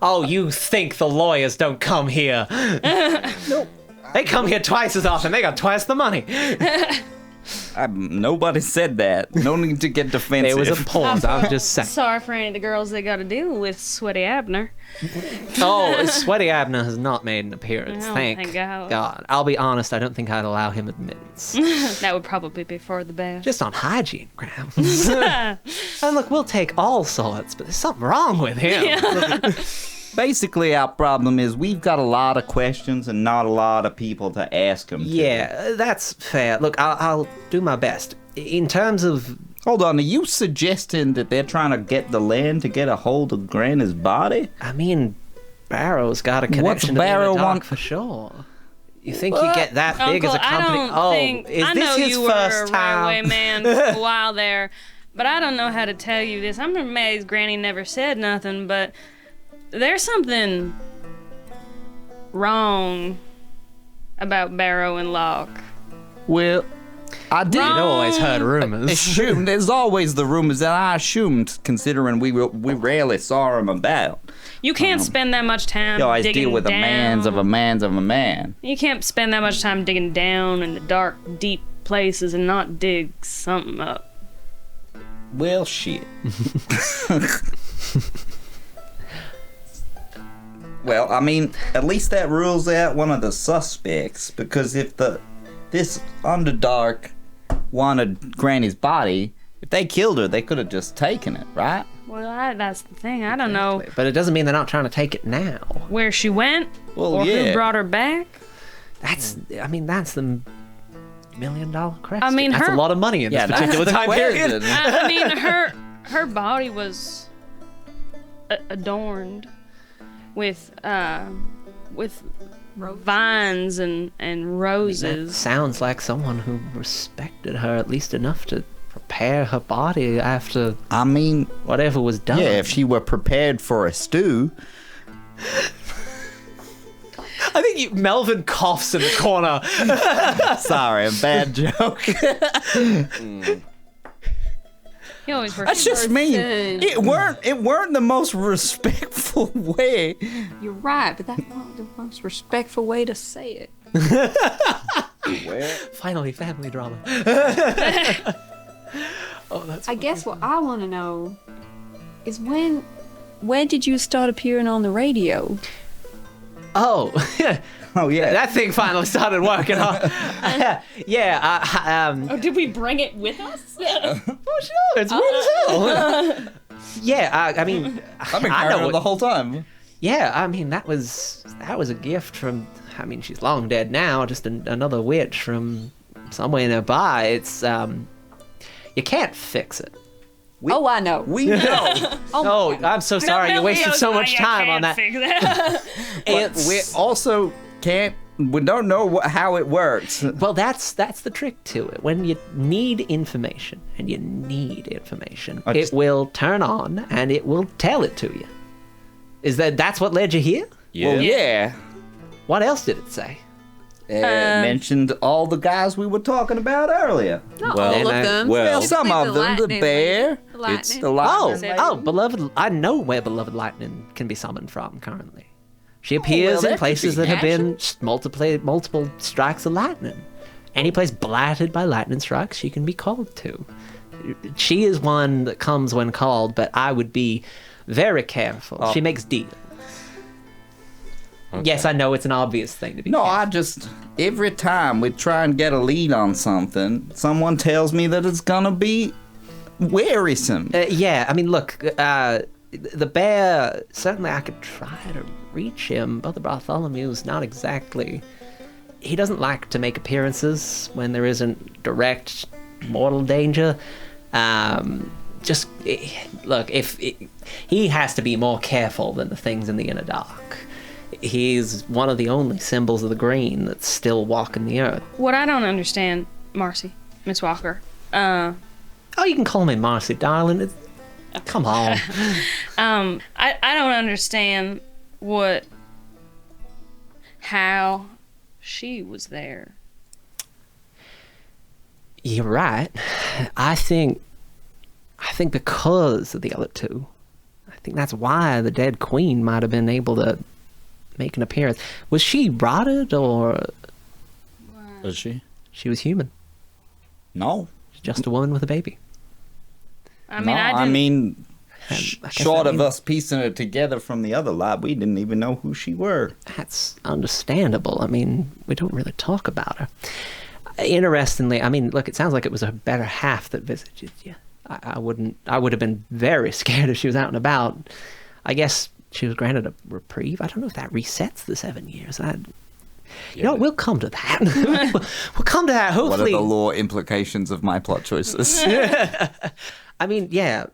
Oh, you think the lawyers don't come here? No. They come here twice as often. They got twice the money. Nobody said that. No need to get defensive. There was a pause. I'm just saying. Sorry for any of the girls that got to deal with Sweaty Abner. Oh, Sweaty Abner has not made an appearance. Oh, Thank thank God. God. I'll be honest, I don't think I'd allow him admittance. That would probably be for the best. Just on hygiene grounds. And look, we'll take all sorts, but there's something wrong with him. Basically, our problem is we've got a lot of questions and not a lot of people to ask them. Yeah, that's fair. Look, I'll do my best. In terms of... Hold on, are you suggesting that they're trying to get the land to get a hold of Granny's body? I mean, Barrow's got a connection to Barrow the Dark want? for sure. You think you get that big Uncle, as a company? I know his you were first a time? railway man for a while there, but I don't know how to tell you this. I'm amazed Granny never said nothing, but there's something wrong about Barrow and Locke. Well, I did You'd always heard rumors. assume. There's always the rumors that I assumed, considering we rarely saw him about. You can't spend that much time You always digging deal with down. a man's of a man's of a man. You can't spend that much time digging down in the dark, deep places and not dig something up. Well, shit. Well, I mean, at least that rules out one of the suspects, because if this Underdark wanted Granny's body, if they killed her, they could have just taken it, right? Well, that's the thing. I don't know But it doesn't mean they're not trying to take it now. where she went Well, or yeah. who brought her back. That's the $1 million question. I mean, that's her- a lot of money in this Yeah, that's particular the time period. question. I mean, her body was adorned with vines and That roses. sounds like someone who respected her at least enough to prepare her body after I mean, whatever was done. yeah, if she were prepared for a stew. I think Melvin coughs in the corner. Sorry, a bad joke. He always works. That's just me. Person. It weren't the most respectful way. You're right, but that's not the most respectful way to say it. Finally, family drama. Oh, that's. I guess what I want to know is when did you start appearing on the radio? Oh, Oh yeah. that thing finally started working. Yeah. Oh, did we bring it with us? Oh, sure. It's weird as hell. Yeah. I mean, I've been I carrying know her what- the whole time. Yeah, I mean that was a gift from. I mean, she's long dead now. Just another witch from somewhere nearby. It's you can't fix it. Oh, I know. We know. Oh, I'm so sorry. You wasted so much time on that. But we also we don't know how it works. Well, that's the trick to it. When you need information, and you need information, I it just- will turn on and it will tell it to you. That's what led you here? Well, yeah. What else did it say? It mentioned all the guys we were talking about earlier. Not Well, all of them. well, Some Typically of them, the lightning bear. lady. The It's lightning. the lightning. Beloved. I know where beloved lightning can be summoned from currently. She appears that in could places be that have been multiple strikes of lightning. Any place blatted by lightning strikes, she can be called to. She is one that comes when called, but I would be very careful. Oh. She makes deals. Yes, I know it's an obvious thing to be. No, careful. I just every time we try and get a lead on something, someone tells me that it's gonna be wearisome. Yeah, I mean, look, the bear, certainly I could try to reach him. Brother Bartholomew's not exactly... He doesn't like to make appearances when there isn't direct mortal danger. Look, he has to be more careful than the things in the inner dark. He's one of the only symbols of the green that's still walking the earth. What I don't understand, Marcy, Miss Walker, Oh, you can call me Marcy, darling. Come on. I don't understand how she was there. You're right. I think because of the other two, I think that's why the dead queen might have been able to make an appearance. Was she rotted, or Was she? she was human? No. She's just a woman with a baby. I mean, No, I I didn't. mean, I guess short that of means- us piecing it together from the other lab, we didn't even know who she were. That's understandable. I mean, we don't really talk about her. Interestingly, I mean, look, it sounds like it was her better half that visited you. I would have been very scared if she was out and about. I guess she was granted a reprieve. I don't know if that resets the 7 years. You know, we'll come to that. we'll come to that, What are hopefully. the law implications of my plot choices? I mean, yeah,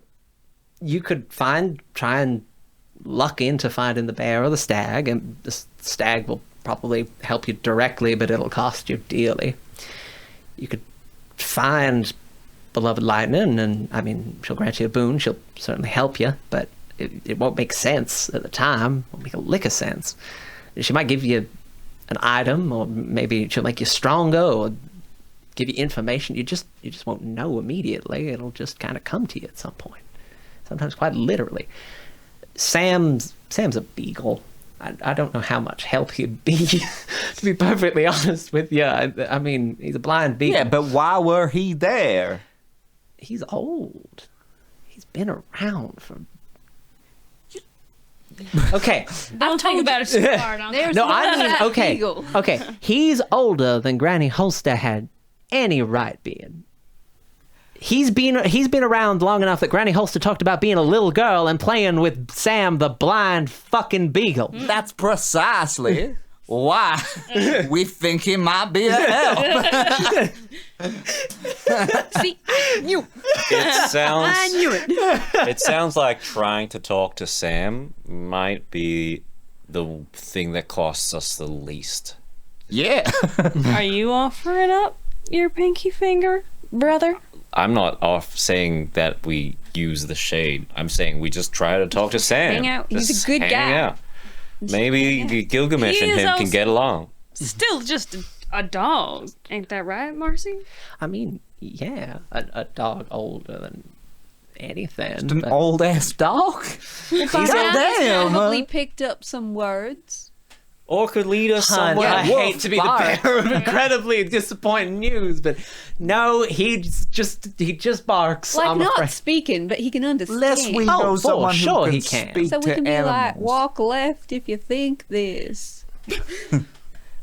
you could try and luck into finding the bear or the stag, and the stag will probably help you directly, but it'll cost you dearly. You could find Beloved Lightning, and I mean, she'll grant you a boon. She'll certainly help you, but it won't make sense at the time. It won't make a lick of sense. She might give you an item, or maybe she'll make you stronger, or give you information. You just won't know immediately. It'll just kind of come to you at some point. Sometimes quite literally. Sam's a beagle. I don't know how much help he'd be, to be perfectly honest with you. I mean, he's a blind beagle. Yeah, but why were he there? He's old. He's been around for... Okay. Don't think about it too hard. There's No, one I mean, that okay. eagle. Okay. He's older than Granny Holster had any right being. He's been around long enough that Granny Holster talked about being a little girl and playing with Sam the blind fucking beagle. That's precisely why we think he might be a help. See, I knew it. It sounds like trying to talk to Sam might be the thing that costs us the least. Yeah. Are you offering up your pinky finger, brother? I'm not off saying that we use the shade. I'm saying we just try to talk to Sam. Hang out. He's a Just good hang guy. out. Maybe Gilgamesh He and is him can also- get along. Still just a dog. Ain't that right, Marcy? I mean, yeah, a dog older than anything. An but- old ass dog. By now, damn, he's probably picked up some words. Or could lead us Hun, somewhere. I Wolf, hate to be bark. the bearer of incredibly disappointing news, but no, he just barks. Like, I'm not afraid. speaking, but he can understand. Lest we Oh, know for someone sure who he can can. speak So we to can be animals. like, walk left if you think this.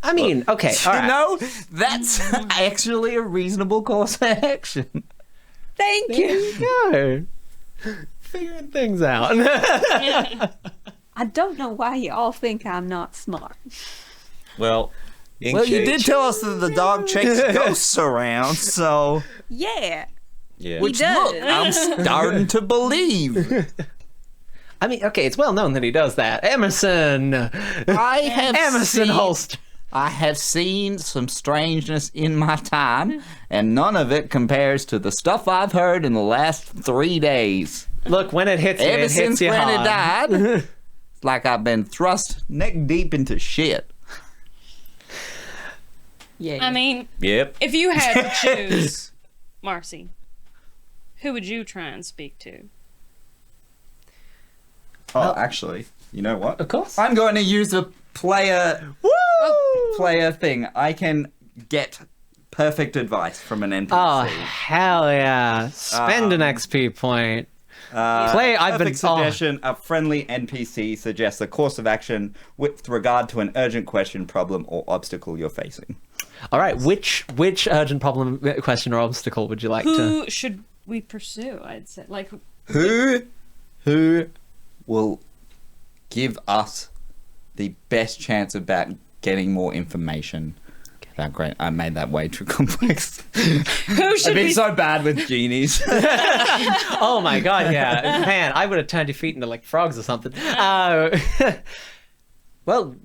I mean, okay, all right. You know, that's actually a reasonable course of action. Thank There you. you go. Figuring things out. I don't know why you all think I'm not smart. Well, Well, you did tell us that the dog chased ghosts around, so Yeah. Yeah. He does. look, I'm starting to believe. I mean, okay, it's well known that he does that. Emerson Emerson seen, Holster. I have seen some strangeness in my time, and none of it compares to the stuff I've heard in the last 3 days. Look, when it hits you, Ever it since hits you Granny hard. died, it's like I've been thrust neck deep into shit. Yeah. I mean, Yep. if you had to choose, Marcy, who would you try and speak to? Oh, actually, you know what? Of course. I'm going to use a player thing. I can get perfect advice from an NPC. Oh, hell yeah. Spend an XP point. I've been... Perfect suggestion, a friendly NPC suggests a course of action with regard to an urgent question, problem, or obstacle you're facing. All right, which urgent problem, question, or obstacle would you like to... Who should we pursue? I'd say, like, Who will give us the best chance about getting more information? That great. I made that way too complex. who should I've been we? so bad with genies. Oh my god, yeah. Man, I would have turned your feet into like frogs or something. Well,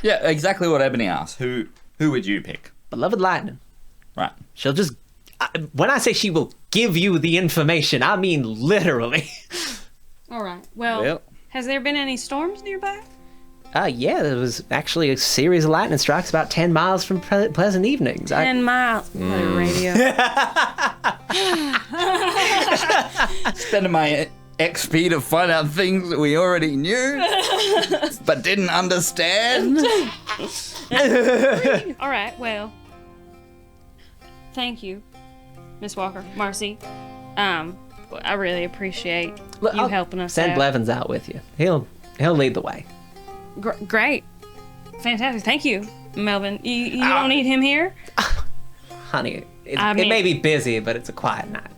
Yeah, exactly what Ebony asked. Who would you pick? Beloved Lightning. Right. She'll just... when I say she will give you the information, I mean literally. All right. Well, has there been any storms nearby? Yeah, there was actually a series of lightning strikes about 10 miles from Pleasant Evenings. 10 miles. Radio. Spending my XP to find out things that we already knew, but didn't understand. All right, well, thank you, Miss Walker, Marcy. I really appreciate Look, you I'll helping us Send out. Blevins out with you. He'll lead the way. Great, fantastic. Thank you, Melvin. You don't need him here. Honey, it mean- may be busy, but it's a quiet night.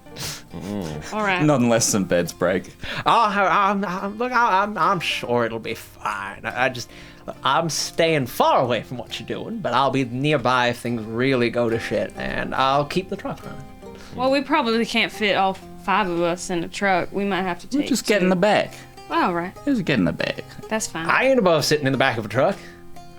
All right. Not unless some beds break. I'm sure it'll be fine. I'm staying far away from what you're doing, but I'll be nearby if things really go to shit, and I'll keep the truck running. Well, we probably can't fit all 5 of us in the truck. We might have to take. Just get 2. in the back. All right, Just get in the back. that's fine. I ain't above sitting in the back of a truck.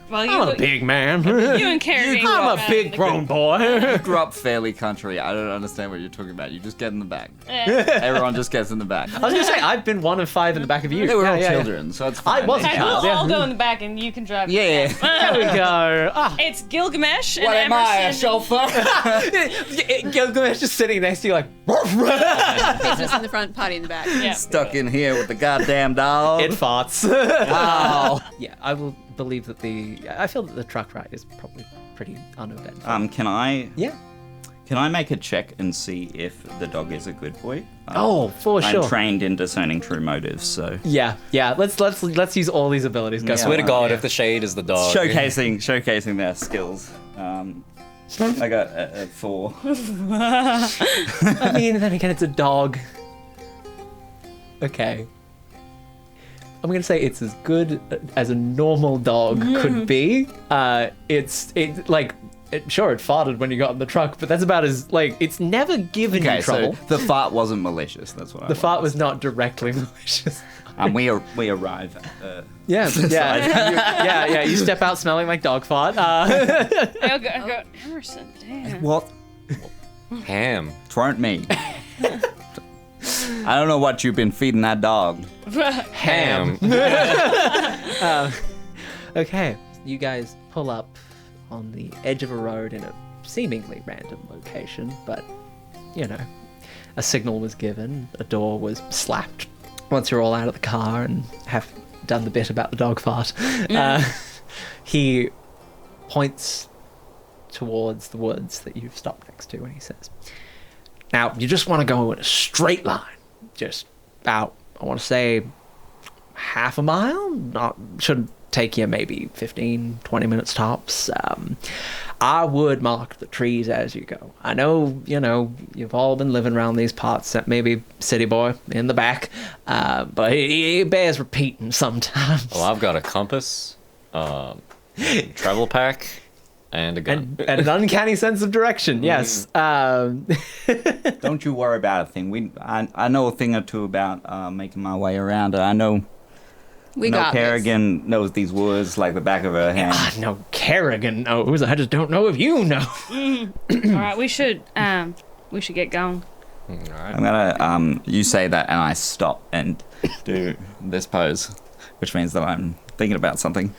well, I'm a big man. You and Carrie. I'm a big grown boy. Grew up fairly country. I don't understand what you're talking about. You just get in the back. Yeah. Everyone just gets in the back. I was gonna say I've been 1 of 5 in the back of you. They were all Yeah. children, so it's fine. I was a Okay, child. we'll Yeah. all go in the back and you can drive. Yeah. There we go. Ah. It's Gilgamesh and What am I, a Emerson. chauffeur? Gilgamesh just sitting next to you like, Business in the front, party in the back. Yeah. Stuck in here with the goddamn dog. it farts. Oh. Yeah, I will believe that I feel that the truck ride is probably pretty uneventful. Can I Yeah. make a check and see if the dog is a good boy? Oh, for I'm sure. trained in discerning true motives, so Yeah. Let's use all these abilities. Go. Yeah. Swear to God, Yeah. if the shade is the dog. showcasing their skills. I got a 4. I mean, then again, it's a dog. Okay. I'm gonna say it's as good as a normal dog could be. Sure, it farted when you got in the truck, but that's about as it's never given Okay, you trouble. so the fart wasn't malicious. That's what I The fart was not directly malicious. we arrive at Yeah. You step out smelling like dog fart. I'll go. Emerson, damn. what? Ham. Twern't me. I don't know what you've been feeding that dog. Ham. Okay, you guys pull up on the edge of a road in a seemingly random location, but, a signal was given, a door was slapped. Once you're all out of the car and have done the bit about the dog fart, he points towards the woods that you've stopped next to, and he says, now, you just want to go in a straight line, just about, I want to say, half a mile? Shouldn't take you maybe 15, 20 minutes tops. I would mark the trees as you go. I know, you've all been living around these parts, maybe City Boy in the back, but it bears repeating sometimes. Well, I've got a compass, travel pack, and a gun. And an uncanny sense of direction, yes. Don't you worry about a thing. I know a thing or two about making my way around. I know. We no got this. Kerrigan knows these woods like the back of her hand. No, Kerrigan knows. I just don't know if you know. All right, we should get going. All right. I'm gonna you say that and I stop and do this pose, which means that I'm thinking about something.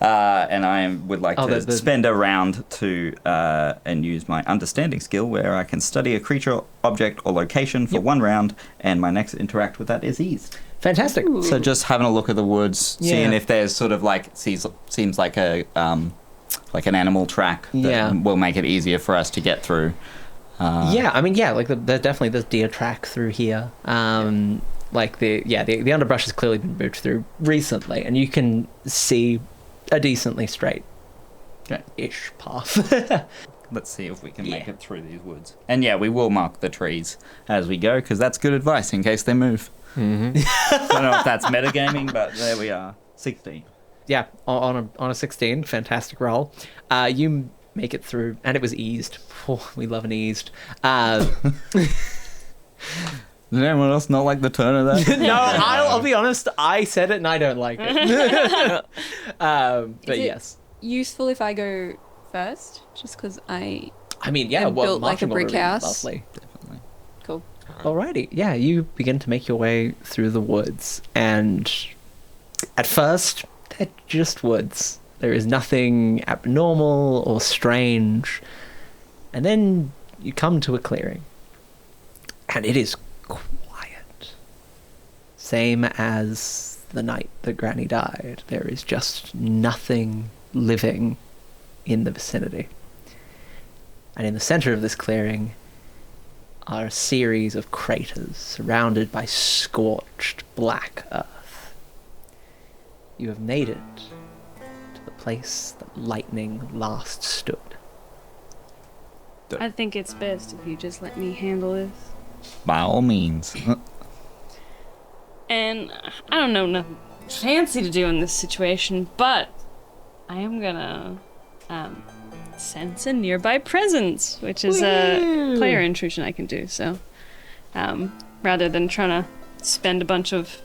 And I would like to spend a round to and use my understanding skill where I can study a creature, object, or location for 1 round, and my next interact with that is eased. Fantastic. So just having a look at the woods, Yeah. seeing if there's sort of seems like a like an animal track that will make it easier for us to get through. There's definitely this deer track through here. The underbrush has clearly been moved through recently, and you can see a decently straight-ish path. Let's see if we can make it through these woods. And we will mark the trees as we go, because that's good advice in case they move. Mm-hmm. I don't know if that's metagaming, but there we are. 16. Yeah, on a 16, fantastic roll. You make it through, and it was eased. Oh, we love an eased. Does anyone else not like the turn of that? No, I'll be honest. I said it, and I don't like it. But Is it yes. useful if I go first? Just because I And built like a marching brick order is house. Lovely. Definitely. Cool. Alrighty, yeah, you begin to make your way through the woods, and at first, they're just woods. There is nothing abnormal or strange. And then you come to a clearing, and it is quiet. Same as the night that Granny died. There is just nothing living in the vicinity. And in the center of this clearing are a series of craters surrounded by scorched black earth. You have made it to the place that lightning last stood. I think it's best if you just let me handle this. By all means. And I don't know nothing fancy to do in this situation, but I am gonna sense a nearby presence, which is a player intrusion I can do. So rather than trying to spend a bunch of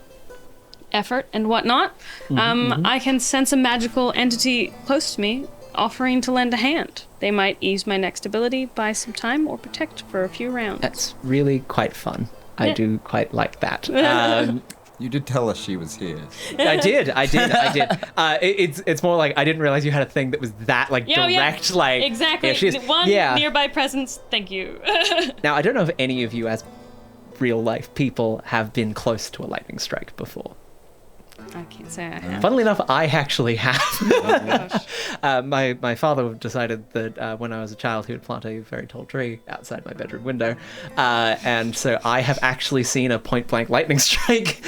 effort and whatnot, I can sense a magical entity close to me offering to lend a hand. They might ease my next ability by some time or protect for a few rounds. That's really quite fun. I do quite like that. You did tell us she was here. I did. It's more like I didn't realize you had a thing that was that like direct. Like exactly. Yeah, she's, one nearby presence. Thank you. Now I don't know if any of you, as real life people, have been close to a lightning strike before. I can't say I have. Funnily enough, I actually have. Oh, gosh. My father decided that when I was a child, he would plant a very tall tree outside my bedroom window. And so I have actually seen a point-blank lightning strike.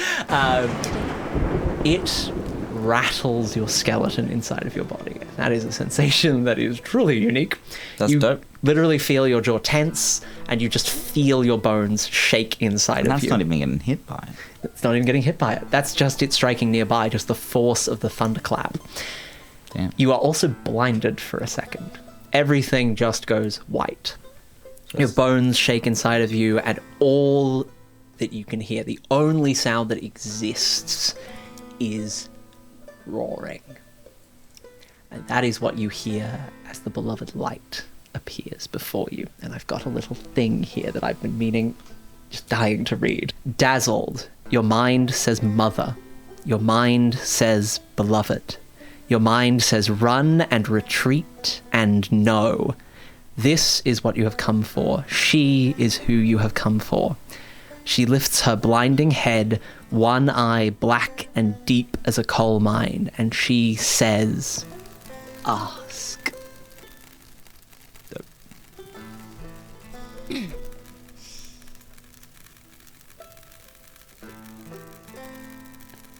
It rattles your skeleton inside of your body. That is a sensation that is truly unique. That's dope. Literally feel your jaw tense, and you just feel your bones shake inside And of that's you. not even getting hit by it. It's not even getting hit by it. That's just it striking nearby, just the force of the thunderclap. Damn. You are also blinded for a second. Everything just goes white. Your bones shake inside of you, and all that you can hear, the only sound that exists, is roaring. And that is what you hear as the beloved light appears before you. And I've got a little thing here that I've been meaning, just dying to read. Dazzled, your mind says mother. Your mind says beloved. Your mind says run and retreat and no. This is what you have come for. She is who you have come for. She lifts her blinding head, one eye black and deep as a coal mine, and she says, ask.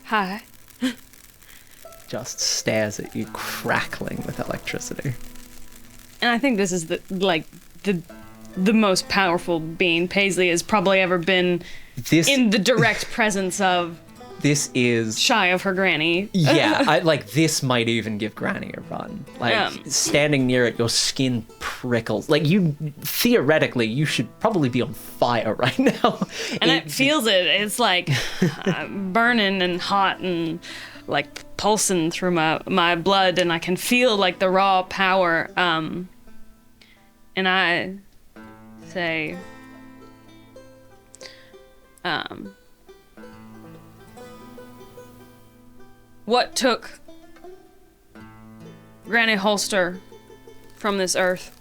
Hi. Just stares at you, crackling with electricity. And I think this is the most powerful being Paisley has probably ever been in the direct presence of. This is shy of her granny. Yeah, this might even give Granny a run. Standing near it, your skin prickles. Theoretically, you should probably be on fire right now. And it feels it. It's like burning and hot and like pulsing through my blood, and I can feel like the raw power. And I say, what took Granny Holster from this earth?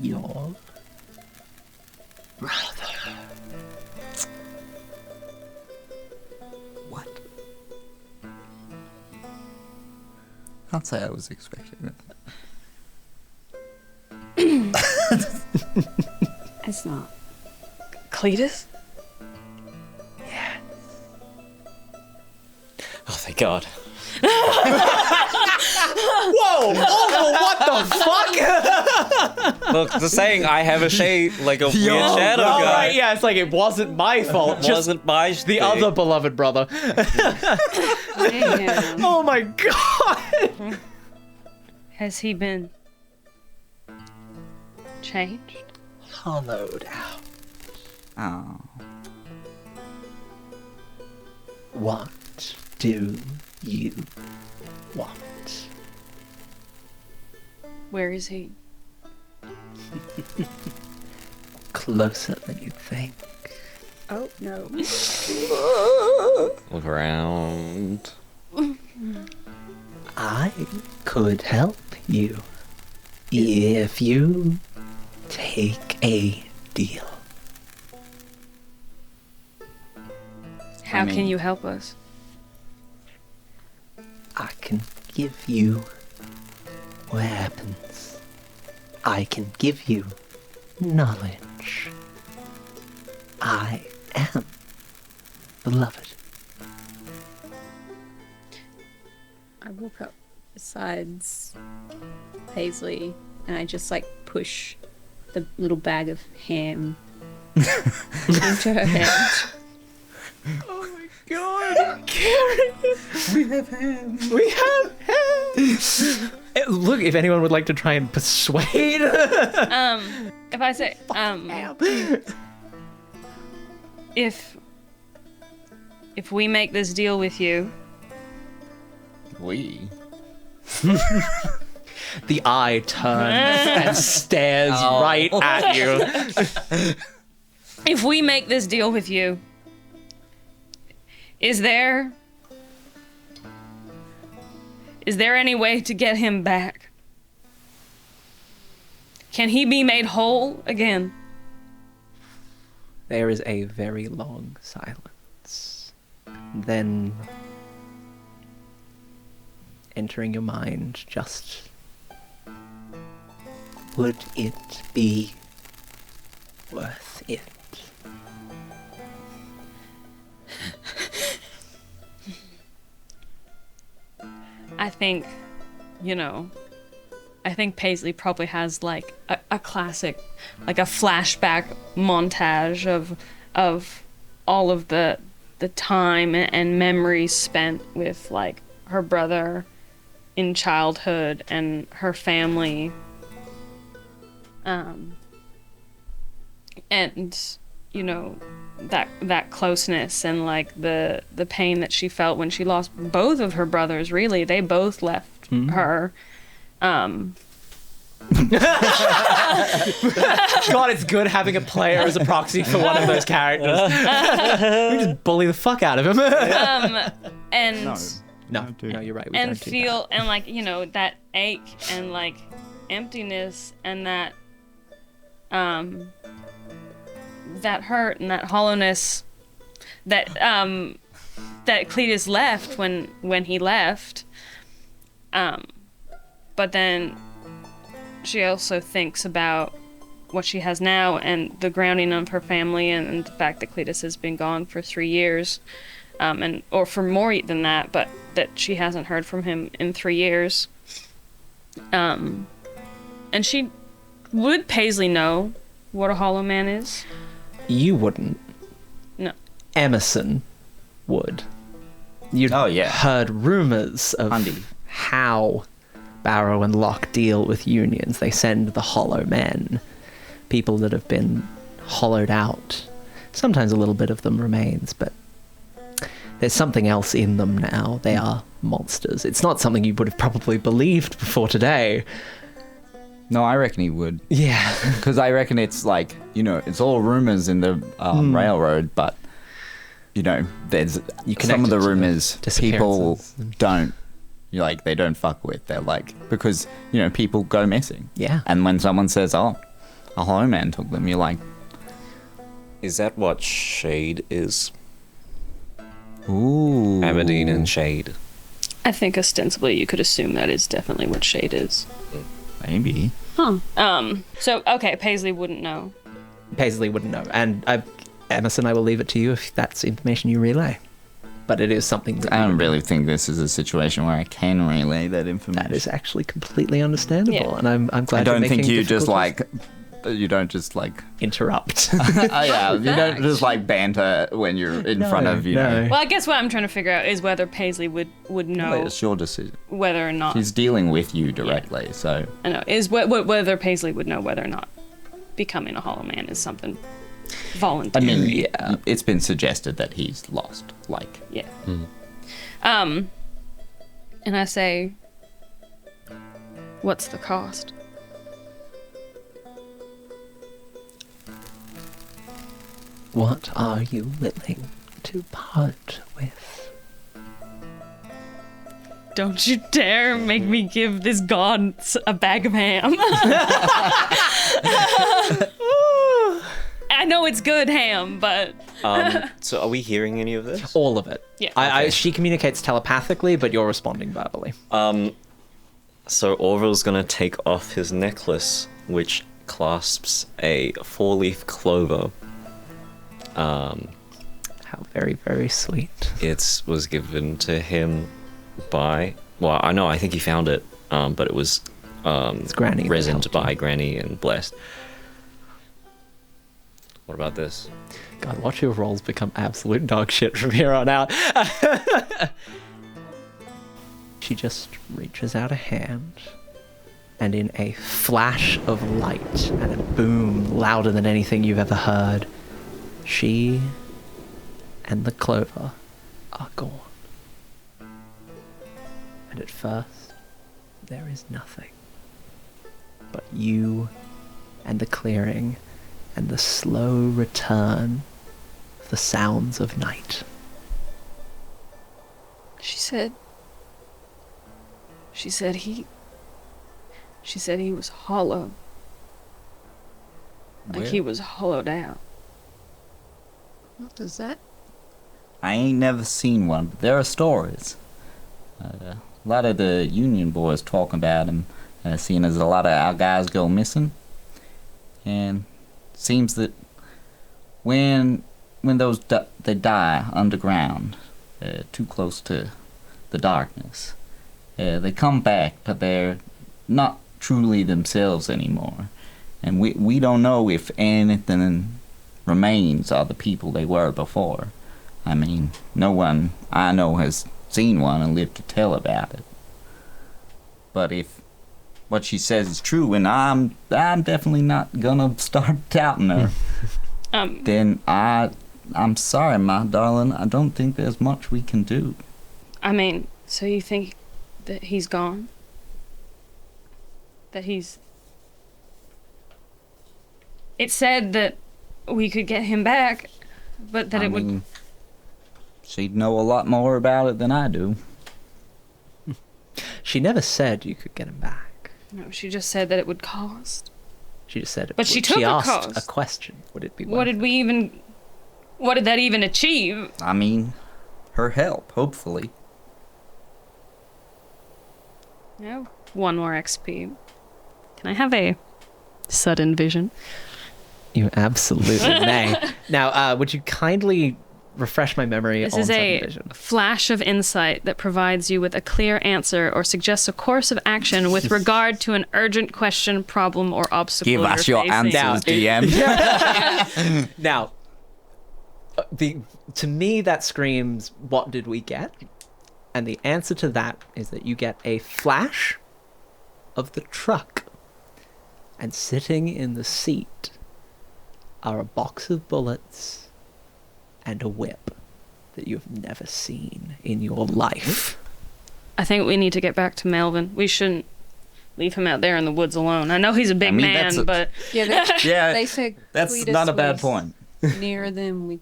Your brother. What? Can't say I was expecting that. It's not. Cletus? Oh, thank God. Whoa! What the fuck? Look, the saying, I have a shade, like a weird shadow Oh, guy. right, yeah, it's like it wasn't my fault. It wasn't my the thing. other beloved brother. Damn. Oh my god! Has he been changed? Hollowed out. Oh. What do you want? Where is he? Closer than you think. Oh, no. Look around. I could help you if you take a deal. How can you help us? I can give you weapons. I can give you knowledge. I am beloved. I walk up besides Paisley and I just like push the little bag of ham into her hand. God, Karen! We have ham. Look, if anyone would like to try and persuade. If I say, if we make this deal with you, We. The eye turns and stares right at you. if we make this deal with you, is there any way to get him back? Can he be made whole again? There is a very long silence. Then, entering your mind, just... Would it be worth it? I think, I think Paisley probably has like a classic, like a flashback montage of all of the time and memories spent with like her brother in childhood and her family. And that closeness and like the pain that she felt when she lost both of her brothers. Really, they both left her. God, it's good having a player as a proxy for one of those characters. We just bully the fuck out of him. And No, you're right. We and don't do feel and like that ache and like emptiness and that that hurt and that hollowness that that Cletus left when he left. But then she also thinks about what she has now and the grounding of her family and the fact that Cletus has been gone for 3 years, or for more than that, but that she hasn't heard from him in 3 years. And would Paisley know what a Hollow Man is? You wouldn't. No. Emerson would. You'd heard rumors of how Barrow and Locke deal with unions. They send the Hollow Men, people that have been hollowed out. Sometimes a little bit of them remains, but there's something else in them now. They are monsters. It's not something you would have probably believed before today. No, I reckon he would. Yeah. Because I reckon it's like, it's all rumors in the railroad, but, there's some of the rumors people don't, they don't fuck with. They're like, because, people go missing. Yeah. And when someone says, a Hollow Man took them, you're like... Is that what Shade is? Ooh. Aberdeen and Shade. I think ostensibly you could assume that is definitely what Shade is. Maybe. Huh. So, okay, Paisley wouldn't know. Paisley wouldn't know. And Emerson, I will leave it to you if that's information you relay. But it is something that... I don't really think this is a situation where I can relay that information. That is actually completely understandable. Yeah. And I'm glad I don't think you just interrupt. Yeah, you don't just banter when you're in front of, know. Well, I guess what I'm trying to figure out is whether Paisley would know. Well, it's your decision. Whether or not. She's dealing with you directly, so. I know. Is whether Paisley would know whether or not becoming a Hollow Man is something voluntary. I mean, it's been suggested that he's lost, Yeah. And I say, what's the cost? What are you willing to part with? Don't you dare make me give this god a bag of ham. I know it's good ham, but So are we hearing any of this? All of it. Yeah. She communicates telepathically, but you're responding verbally. So Orville's gonna take off his necklace, which clasps a 4-leaf clover. How very, very sweet. It was given to him by... Well, I think he found it, but it was It's Granny. that resined helped him. by Granny and blessed. What about this? God, watch your rolls become absolute dog shit from here on out. She just reaches out a hand, and in a flash of light and a boom louder than anything you've ever heard, she and the clover are gone. And at first, there is nothing but you and the clearing and the slow return of the sounds of night. She said he was hollow. Like he was hollowed out. What does that? I ain't never seen one, but there are stories. A lot of the Union boys talking about him, seeing as a lot of our guys go missing. And seems that when those they die underground, too close to the darkness, they come back, but they're not truly themselves anymore. And we don't know if anything remains of the people they were before. I mean, no one I know has seen one and lived to tell about it. But if what she says is true, and I'm definitely not gonna start doubting her, then I'm sorry, my darling. I don't think there's much we can do. I mean, so you think that he's gone? That he's... It said that we could get him back, but that I it mean, would... she'd know a lot more about it than I do. She never said you could get him back. No, she just said that it would cost. She just said it. But she took she a asked cost. a question. Would it be What worth did that even achieve? I mean, her help, hopefully. No, 1 more XP. Can I have a sudden vision? You absolutely may. Now, would you kindly refresh my memory This on is sudden a vision? flash of insight that provides you with a clear answer or suggests a course of action with regard to an urgent question, problem, or obstacle. Give us your facing. answers, DM. Now, to me, that screams, what did we get? And the answer to that is that you get a flash of the truck. And sitting in the seat are a box of bullets and a whip that you've never seen in your life. I think we need to get back to Melvin. We shouldn't leave him out there in the woods alone. I know he's a big man, but Yeah, Yeah, they said that's Cletus not a bad was point. nearer than we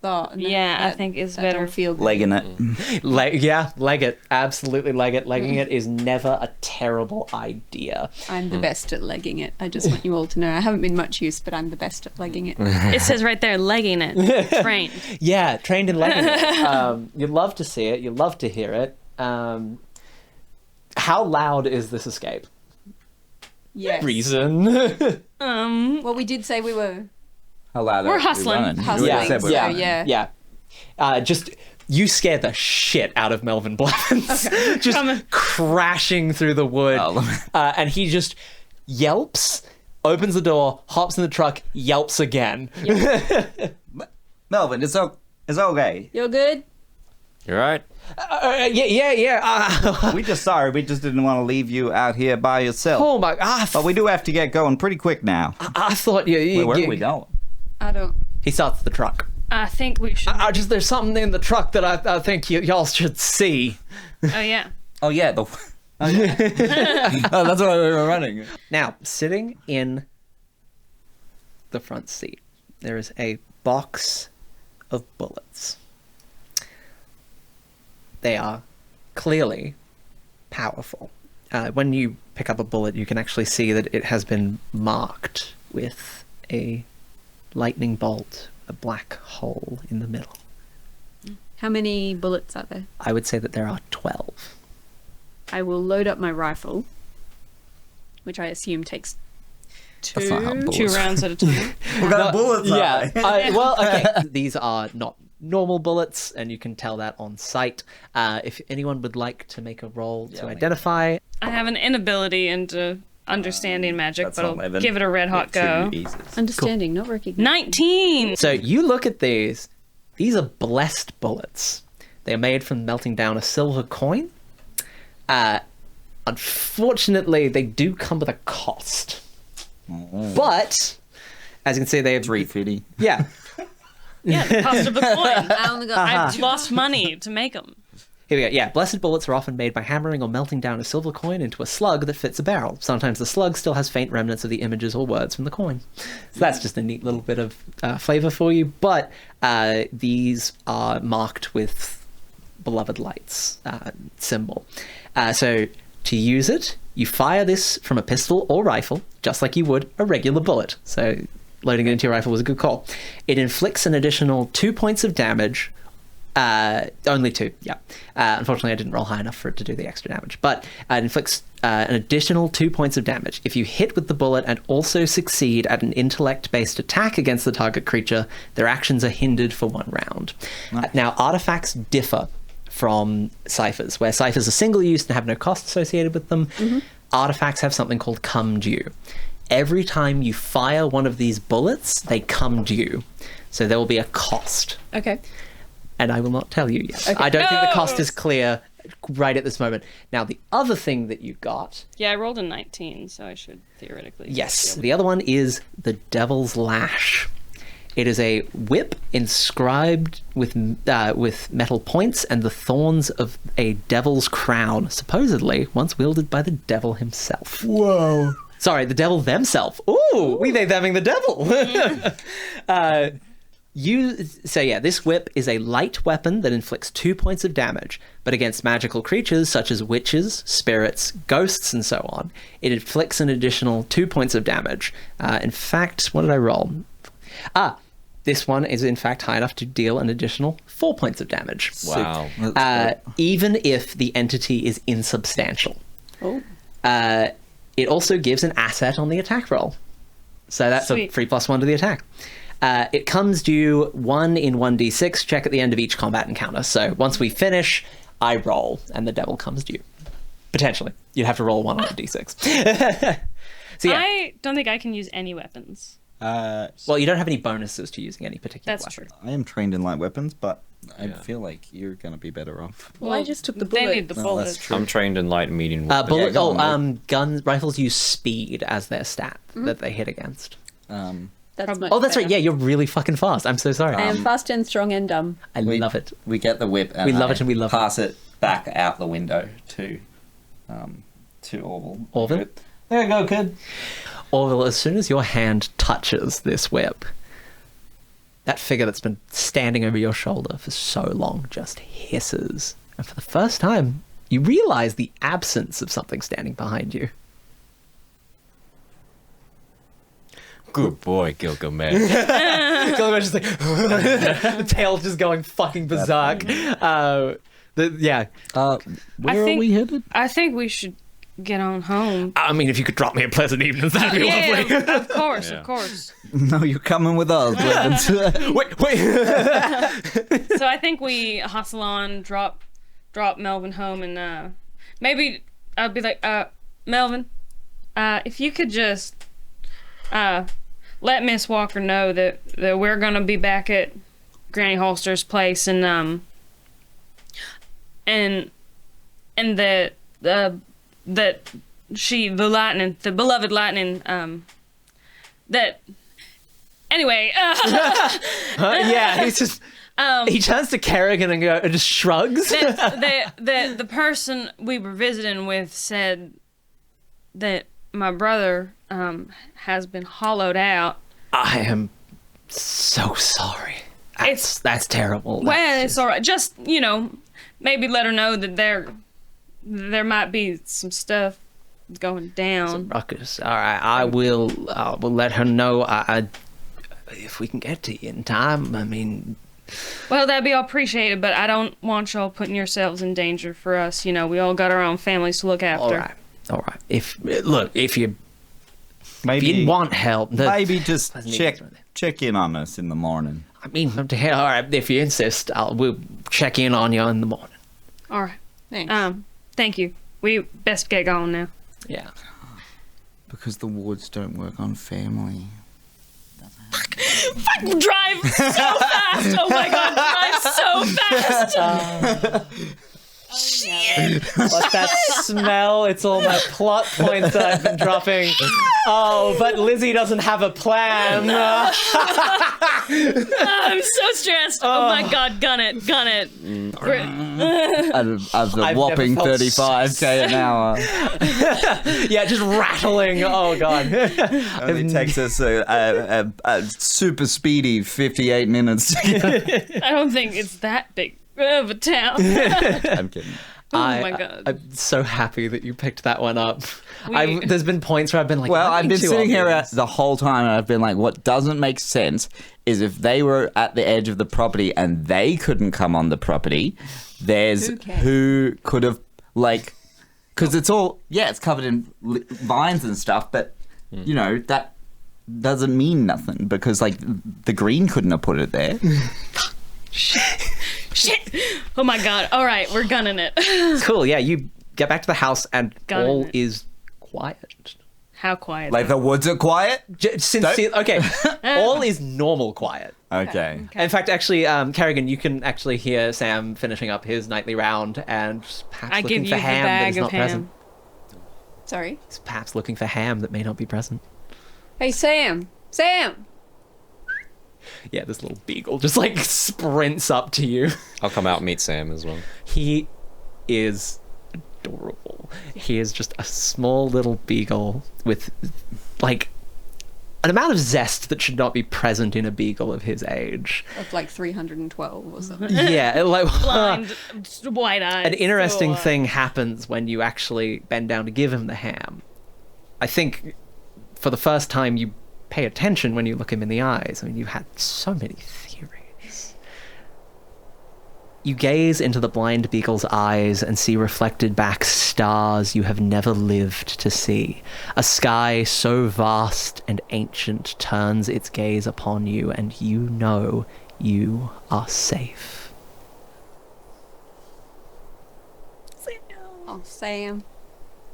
thought. And yeah, I that- think it's that better. don't feel good. Legging it. Leg it. Absolutely leg it. Legging it is never a terrible idea. I'm the best at legging it. I just want you all to know. I haven't been much use, but I'm the best at legging it. It says right there, legging it. Trained. Yeah, trained in legging it. You'd love to see it. You'd love to hear it. How loud is this escape? Yes. Reason. Well, we did say we were. How loud We're are we hustling. running? We Hustling, already said we were so, running. yeah. Just you scare the shit out of Melvin Blevins. Just Coming. crashing through the wood. Oh. And he just yelps, opens the door, hops in the truck, yelps again. Melvin, it's okay. You're good? You're right. Yeah. We just sorry. We just didn't want to leave you out here by yourself. Oh my! But we do have to get going pretty quick now. I thought you. Where are we going? I don't. He starts the truck. I think we should. There's something in the truck that I think y'all should see. Oh, yeah. Oh yeah, oh, that's why we were running. Now, sitting in the front seat, there is a box of bullets. They are clearly powerful. When you pick up a bullet, you can actually see that it has been marked with a lightning bolt, a black hole in the middle. How many bullets are there? I would say that there are 12. I will load up my rifle, which I assume takes That's not how two bullets- rounds at a time. What kind of bullets are Yeah. they? Well, okay. These are not normal bullets, and you can tell that on sight. If anyone would like to make a roll to identify, I have an inability into understanding magic, That's but I'll 11. give it a red hot go. Two Eases. understanding, not recognition. 19! so you look at these. These are blessed bullets. They are made from melting down a silver coin. Unfortunately, they do come with a cost. But as you can see, they have 350. yeah. Yeah, the cost of a coin. I only got I've lost money to make them. Here we go. Yeah, blessed bullets are often made by hammering or melting down a silver coin into a slug that fits a barrel. Sometimes the slug still has faint remnants of the images or words from the coin. So that's just a neat little bit of flavor for you. But these are marked with beloved lights symbol. So to use it, you fire this from a pistol or rifle, just like you would a regular bullet. So loading it into your rifle was a good call. It inflicts an additional 2 points of damage. Only 2, yeah. Unfortunately, I didn't roll high enough for it to do the extra damage. But it inflicts an additional 2 points of damage. If you hit with the bullet and also succeed at an intellect-based attack against the target creature, their actions are hindered for 1 round. Now, artifacts differ from ciphers, where ciphers are single use and have no cost associated with them. Artifacts have something called come due. Every time you fire one of these bullets, they come due. So there will be a cost. Okay. And I will not tell you yet. I don't think the cost is clear right at this moment. Now, the other thing that you got... Yeah, I rolled a 19, so I should theoretically... Yes, the other one is the Devil's Lash. It is a whip inscribed with metal points and the thorns of a devil's crown, supposedly once wielded by the devil himself. Whoa. Sorry, the devil themselves. Ooh, we made them the devil. This whip is a light weapon that inflicts 2 points of damage, but against magical creatures such as witches, spirits, ghosts, and so on, it inflicts an additional 2 points of damage. In fact, what did I roll? This one is in fact high enough to deal an additional 4 points of damage. Wow. Even if the entity is insubstantial. Oh. It also gives an asset on the attack roll. So that's Sweet. a 3+1 to the attack. It comes due 1 in 1d6 check at the end of each combat encounter. So once we finish, I roll, and the devil comes due. Potentially. You'd have to roll 1 on a d6. So yeah. I don't think I can use any weapons. Well, you don't have any bonuses to using any particular That's weapon. true. I am trained in light weapons, but I Yeah. feel like you're going to be better off. Well, I just took the They bullet. need the Well, bullet. that's true. I'm trained in light and medium. Bullet, go on, guns, rifles use speed as their stat that they hit against. That's much Oh, that's right. better. Yeah, you're really fucking fast. I'm so sorry. I am fast and strong and dumb. I love it. We get the whip and We love I it and we love it. pass it back out the window to Orville. Orville? There you go, kid. Orville, as soon as your hand touches this whip, that figure that's been standing over your shoulder for so long just hisses. And for the first time, you realize the absence of something standing behind you. Good boy, Gilgamesh. Gilgamesh is like, the tail just going fucking berserk. That's Yeah. Where are we headed? I think we should get on home. I mean, if you could drop me a pleasant evening, that'd be lovely. Yeah, of course, Yeah. of course. No, you're coming with us, Blevins. wait. So I think we hustle on, drop Melvin home, and maybe I'll be like, Melvin, if you could just let Miss Walker know that we're gonna be back at Granny Holster's place, and that the beloved lightning, that anyway. Yeah, he's just. He turns to Kerrigan and just shrugs. The person we were visiting with said that my brother has been hollowed out. I am so sorry. That's terrible. Well, it's all right. Just, maybe let her know that there might be some stuff going down. Ruckus. All right, I will let her know. if we can get to you in time, I mean, Well, that'd be all appreciated, but I don't want y'all putting yourselves in danger for us. You know, we all got our own families to look after. all right. If you Maybe want help, maybe just Doesn't need check to- check in on us in the morning. I mean, all right. If you insist, we'll check in on you in the morning. All right. Thanks. Thank you. We best get going now. Yeah. Because the wards don't work on family. Fucking drive so fast! Oh my god, drive so fast! Shit! What's that smell? It's all my plot points that I've been dropping. Oh, but Lizzie doesn't have a plan. I'm so stressed. Oh my god, gun it. At a I've whopping never felt 35k an hour. Yeah, just rattling. Oh god. It takes us a super speedy 58 minutes to get. I don't think it's that big of a town. I'm kidding. Oh my god. I'm so happy that you picked that one up. We- There's been points where I've been like, Well, "I'm I've been too sitting here obvious." the whole time and I've been like, what doesn't make sense is if they were at the edge of the property and they couldn't come on the property, there's Who can? who could have, like, because it's all, it's covered in vines and stuff, but, you know, that doesn't mean nothing because, like, the green couldn't have put it there. Shit! Oh my god. Alright, we're gunning it. Cool. Yeah, you get back to the house and Got all it. is quiet. How quiet? Like, the woods are quiet? Okay, all is normal quiet. Okay. In fact, actually, Kerrigan, you can actually hear Sam finishing up his nightly round and perhaps I looking give for you the ham that bag is of not present. ham. Sorry. He's perhaps looking for ham that may not be present. Hey, Sam. Sam. Yeah, this little beagle just like sprints up to you. I'll come out and meet Sam as well. He is adorable. He is just a small little beagle with like an amount of zest that should not be present in a beagle of his age. Of like 312 or something. Yeah, like Blind, wide eyes. an interesting thing happens when you actually bend down to give him the ham. I think for the first time you pay attention when you look him in the eyes. I mean, you've had so many theories. You gaze into the blind beagle's eyes and see reflected back stars you have never lived to see. A sky so vast and ancient turns its gaze upon you, and you know you are safe. Oh, Sam.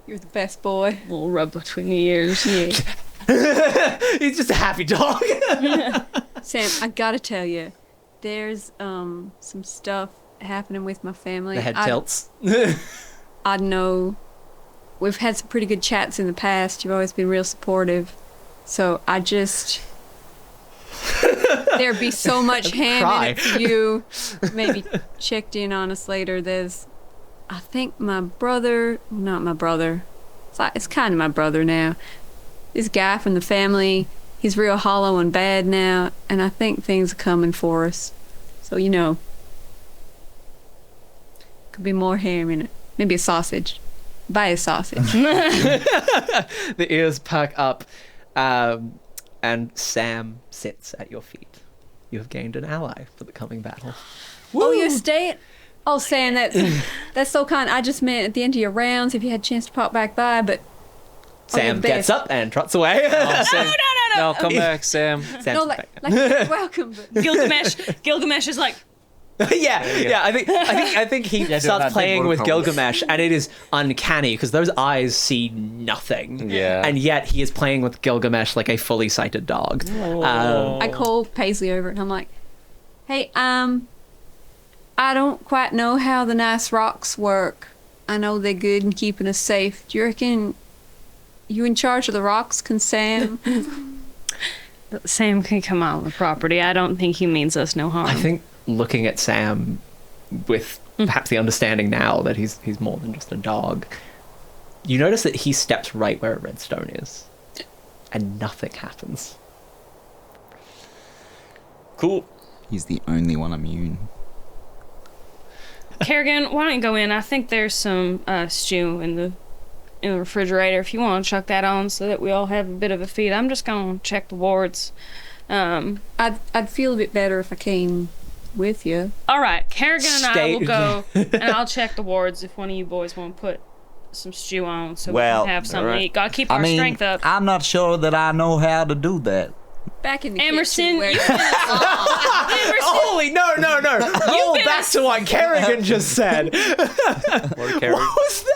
You're the best boy. Little rub between the ears. Yeah. He's just a happy dog. Sam, I gotta tell you, there's some stuff happening with my family. The head tilts. I know we've had some pretty good chats in the past. You've always been real supportive. So I just... There'd be so much ham Cry. in it for you. Maybe checked in on us later. I think my brother... Not my brother. It's kind of my brother now. This guy from the family, he's real hollow and bad now, and I think things are coming for us. So, you know, could be more ham in it. Maybe a sausage. Buy a sausage. The ears perk up, and Sam sits at your feet. You have gained an ally for the coming battle. Oh, you're staying? Oh, Sam, that's so kind. I just meant at the end of your rounds, if you had a chance to pop back by, but... Sam you're gets best. up and trots away. No, come back, Sam. Sam's No, back. like you're welcome, but... Gilgamesh is like, yeah. I think he that starts big playing with watercolor. Gilgamesh, and it is uncanny because those eyes see nothing. Yeah. And yet he is playing with Gilgamesh like a fully sighted dog. I call Paisley over and I'm like, hey, I don't quite know how the nice rocks work. I know they're good in keeping us safe. Do you reckon you in charge of the rocks? Can Sam? Sam can come on the property. I don't think he means us no harm. I think looking at Sam with perhaps the understanding now that he's more than just a dog, you notice that he steps right where a redstone is, and nothing happens. Cool. He's the only one immune. Kerrigan, why don't you go in? I think there's some stew in the refrigerator if you want to chuck that on so that we all have a bit of a feed. I'm just going to check the wards. I'd feel a bit better if I came with you. All right, Kerrigan and I will Stay- go, and I'll check the wards if one of you boys want to put some stew on so we Well, can have something to eat. Gotta keep I our mean, strength up. I'm not sure that I know how to do that. Back in the Emerson, kitchen where you've been Holy no! Roll been back to what Kerrigan just said. What was that?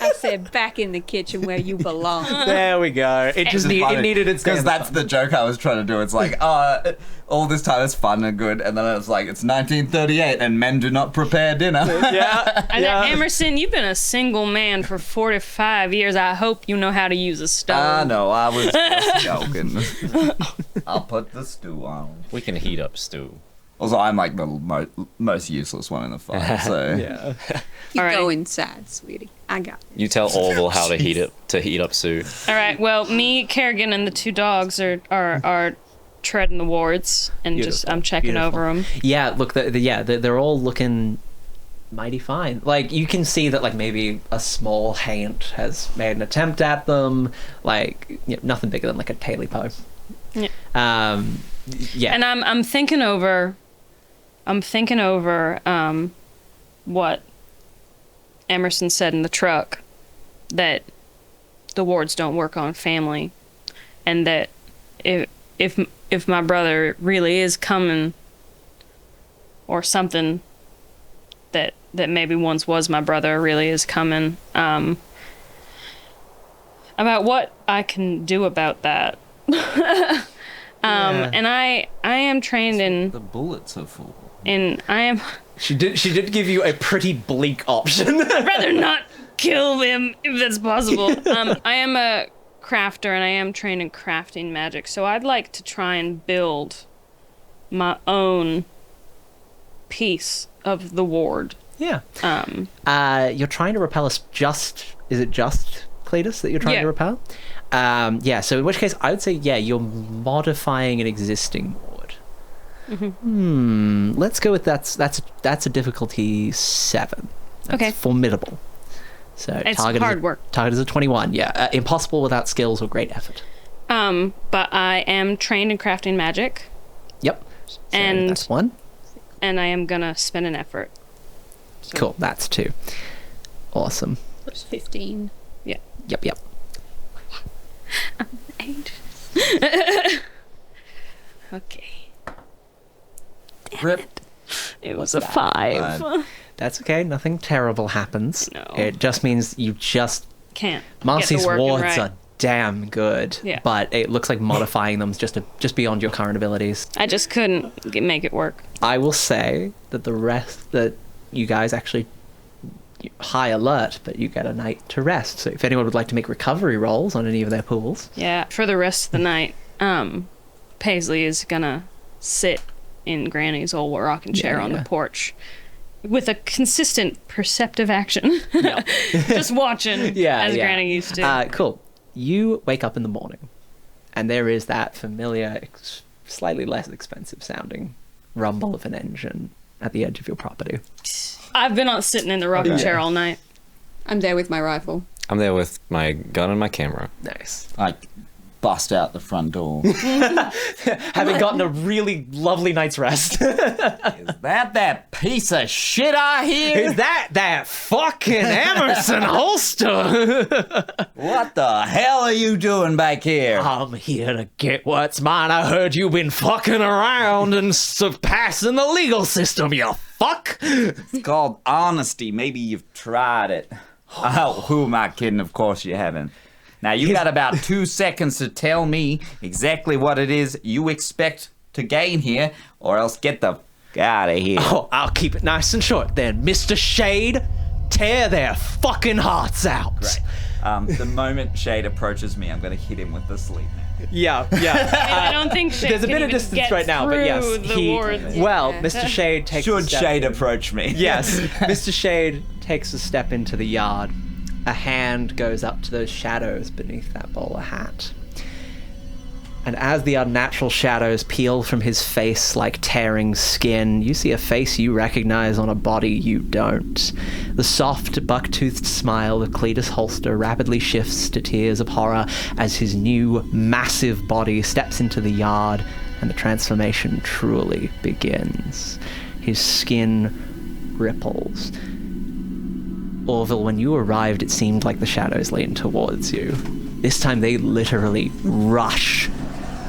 I said back in the kitchen where you belong. There we go. It just it needed its because damn that's the joke I was trying to do. It's like, all this time is fun and good, and then it's like it's 1938 and men do not prepare dinner. Yeah. And then, Emerson, you've been a single man for 45 years. I hope you know how to use a stove. I know, I was just joking. I'll put the stew on. We can heat up stew. Also, I'm like the most useless one in the fight, so Yeah. You Alright. go inside, sweetie. I got it. You tell Orville how to heat up stew. All right. Well, me, Kerrigan, and the two dogs are treading the wards, and just I'm checking over them. Yeah. Look. They're all looking mighty fine. Like you can see that like maybe a small haint has made an attempt at them. Like nothing bigger than like a taily po. Yeah. Yeah. And I'm thinking over what Emerson said in the truck, that the wards don't work on family, and that if my brother really is coming, or something that maybe once was my brother really is coming, about what I can do about that. And I am trained in the bullets are full. I am. She did give you a pretty bleak option. I'd rather not kill him if that's possible. I am a crafter, and I am trained in crafting magic, so I'd like to try and build my own piece of the ward. Yeah. You're trying to repel us is it just Cletus that you're trying to repel? Yeah, so in which case I would say, you're modifying an existing ward. Mm-hmm. Let's go with that's a difficulty 7. That's Okay. formidable. So It's hard work. Target is a 21, impossible without skills or great effort. But I am trained in crafting magic, Yep. So And- that's 1. and I am gonna spend an effort. Cool, that's 2. Awesome. It's 15. Yep. Okay. Rip. It was a 5. That's okay, nothing terrible happens. No. It just means you just Can't. Marcy's get the working wards right. are damn good, Yeah. but it looks like modifying them's just beyond your current abilities. I just couldn't make it work. I will say that you guys actually high alert, but you get a night to rest. So if anyone would like to make recovery rolls on any of their pools, Yeah. For the rest of the night, Paisley is gonna sit in Granny's old rocking chair on the porch with a consistent perceptive action. Just watching as Granny used to. Cool. You wake up in the morning, and there is that familiar, slightly less expensive sounding rumble of an engine at the edge of your property. I've been sitting in the rocking chair all night. I'm there with my rifle. I'm there with my gun and my camera. Nice. I bust out the front door. Having gotten a really lovely night's rest. Is that piece of shit I hear? Is that fucking Emerson holster? What the hell are you doing back here? I'm here to get what's mine. I heard you've been fucking around and surpassing the legal system, you fuck. It's called honesty. Maybe you've tried it. Oh, who am I kidding? Of course you haven't. Now, you got about 2 seconds to tell me exactly what it is you expect to gain here, or else get the f*** out of here. Oh, I'll keep it nice and short then. Mr. Shade, tear their fucking hearts out. Great. The moment Shade approaches me, I'm going to hit him with the sleep now. Yeah. I don't think Shade There's a can bit of even distance get right now, but yes. through the wards. Well, Mr. Shade takes a Should step. Shade approach me? Yes. Mr. Shade takes a step into the yard. A hand goes up to those shadows beneath that bowler hat. And as the unnatural shadows peel from his face like tearing skin, you see a face you recognize on a body you don't. The soft, buck-toothed smile of Cletus Holster rapidly shifts to tears of horror as his new, massive body steps into the yard and the transformation truly begins. His skin ripples. Orville, when you arrived, it seemed like the shadows leaned towards you. This time they literally rush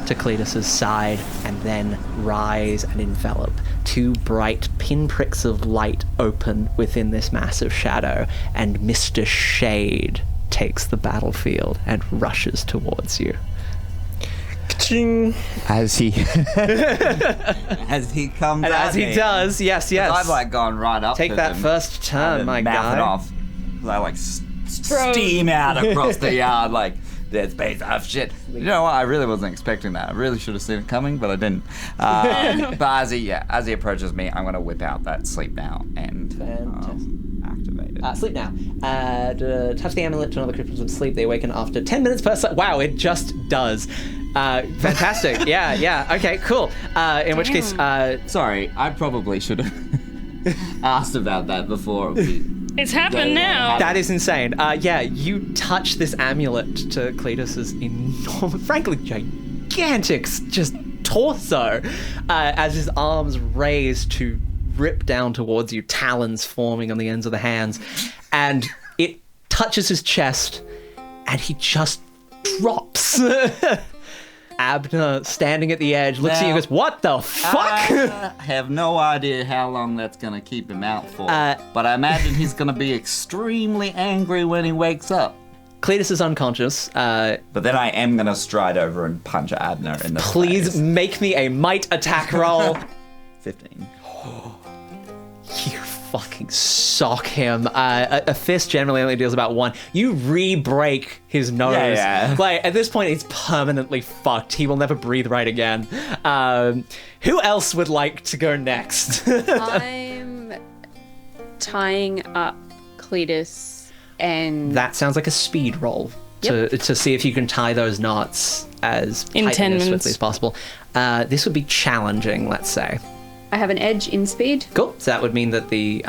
to Cletus's side and then rise and envelop. 2 bright pinpricks of light open within this massive shadow, and Mr. Shade takes the battlefield and rushes towards you. Ka-ching. As he comes And at as he me. does, yes. I've like gone right up Take to that him first turn, and my mouth it guy. off. I like steam out across the yard like Dead Space of shit. You know what? I really wasn't expecting that. I really should have seen it coming, but I didn't. But as he approaches me, I'm gonna whip out that sleep now and activate it. Sleep now. Touch the amulet to another cripples of sleep. They awaken after 10 minutes per cycle. Wow, it just does. Fantastic. Yeah. Okay, cool. In which case, Sorry, I probably should have asked about that before. It's happened now. that is insane. You touch this amulet to Cletus's enormous, frankly, gigantic just torso, as his arms raise to rip down towards you, talons forming on the ends of the hands, and it touches his chest, and he just drops. Abner, standing at the edge, looks at you and goes, "What the fuck?" I have no idea how long that's going to keep him out for, but I imagine he's going to be extremely angry when he wakes up. Cletus is unconscious. But then I am going to stride over and punch Abner in the Please face. make me a might attack roll. 15. You fucking sock him. A fist generally only deals about 1. You re-break his nose. Yeah. Like, at this point, it's permanently fucked. He will never breathe right again. Who else would like to go next? I'm tying up Cletus and That sounds like a speed roll to see if you can tie those knots as In tightly 10 and minutes. swiftly as possible. This would be challenging, let's say. I have an edge in speed. Cool. So that would mean that the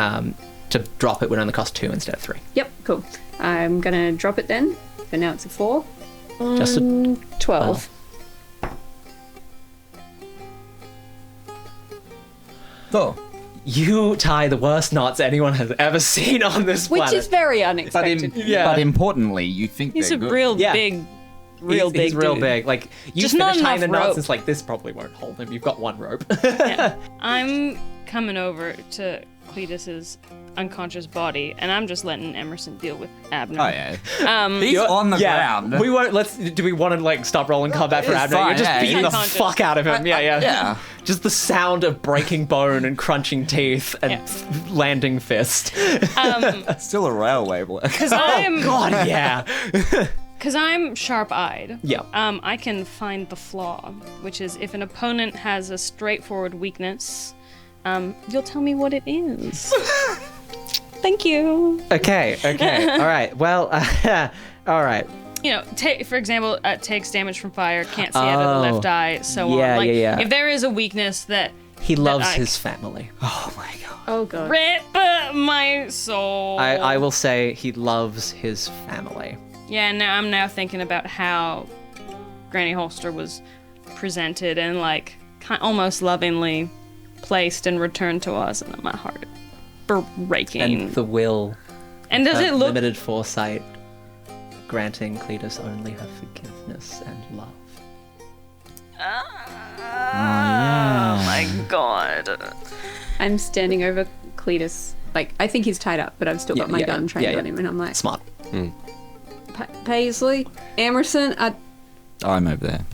to drop it would only cost 2 instead of 3. Yep, cool. I'm gonna drop it then. For now it's a 4. Just a 12. Oh. You tie the worst knots anyone has ever seen on this Which planet. is very unexpected. But importantly, you think He's they're a good. real Yeah. big, real he's big real dude. big. Like, you Just finish not tying the enough knots, rope. it's like, this probably won't hold him. You've got 1 rope. Yeah. I'm coming over to Cletus's unconscious body, and I'm just letting Emerson deal with Abner. Oh, yeah. He's on the ground. We won't. Do we want to like stop rolling combat for it's Abner? fine, You're just yeah, beating he's the unconscious. fuck out of him. Yeah. Yeah. Just the sound of breaking bone and crunching teeth and landing fist. Still a railway work. Because I'm, God, yeah. because I'm sharp-eyed. Yeah. I can find the flaw, which is if an opponent has a straightforward weakness, you'll tell me what it is. Thank you. Okay. All right. Well. All right. You know, for example, takes damage from fire, can't see out of the left eye, so Yeah, on. Like, yeah. if there is a weakness that He loves I- his family. Oh, my God. Oh god. rip my soul. I will say he loves his family. Yeah, now I'm now thinking about how Granny Holster was presented and like almost lovingly placed and returned to us, and my heart breaking. And the will. And does it look? Limited foresight, granting Cletus only her forgiveness and love. Oh my god! I'm standing over Cletus. Like, I think he's tied up, but I've still got my gun trained on him, and I'm like, Smart. Paisley, Emerson, I'm over there.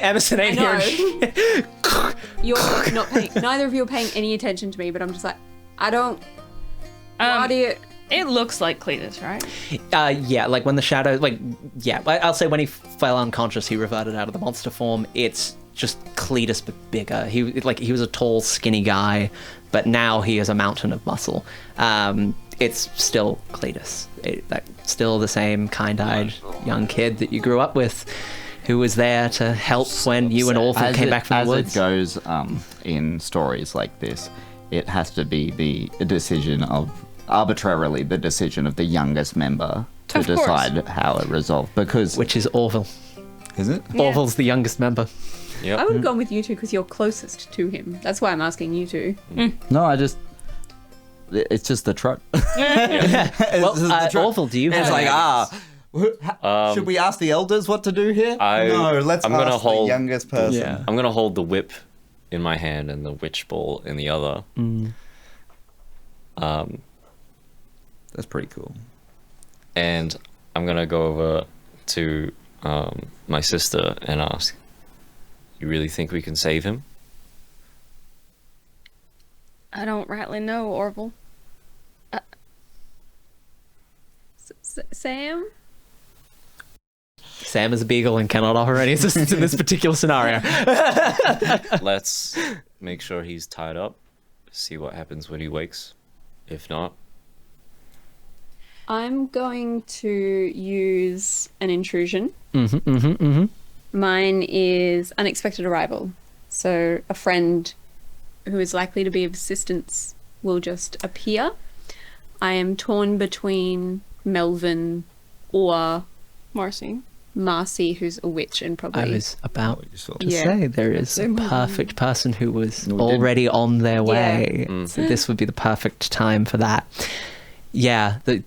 Emerson ain't I here. know. You're not paying, neither of you are paying any attention to me, but I'm just like, I don't, why do you... It looks like Cletus, right? Yeah, like when the shadow, I'll say when he fell unconscious, he reverted out of the monster form. It's just Cletus, but bigger. He was a tall, skinny guy, but now he is a mountain of muscle. It's still Cletus. Still the same kind-eyed young kid that you grew up with, who was there to help when you and Orphan came back from the woods. As it goes in stories like this, it has to be the decision of arbitrarily the decision of the youngest member to Of course. decide how it resolved. Because Which is Orville. is it? Yeah. Orville's the youngest member. Yep. I would have gone with you two because you're closest to him. That's why I'm asking you two. No, it's just the truck. Well, Orville, do you have It's like, should we ask the elders what to do here? No, let's I'm gonna ask hold- the youngest person. Yeah. I'm gonna hold the whip in my hand and the witch ball in the other. That's pretty cool. And I'm gonna go over to my sister and ask, "You really think we can save him?" I don't rightly know, Orville. Sam? Sam is a beagle and cannot offer any assistance in this particular scenario. Let's make sure he's tied up. See what happens when he wakes. If not, I'm going to use an intrusion. Mm-hmm. Mine is unexpected arrival. So a friend who is likely to be of assistance will just appear. I am torn between Melvin or Marcy. Marcy, who's a witch and probably... I was about to Yeah. say there is a perfect person who was We did. already on their way. Yeah. So this would be the perfect time for that. Yeah, the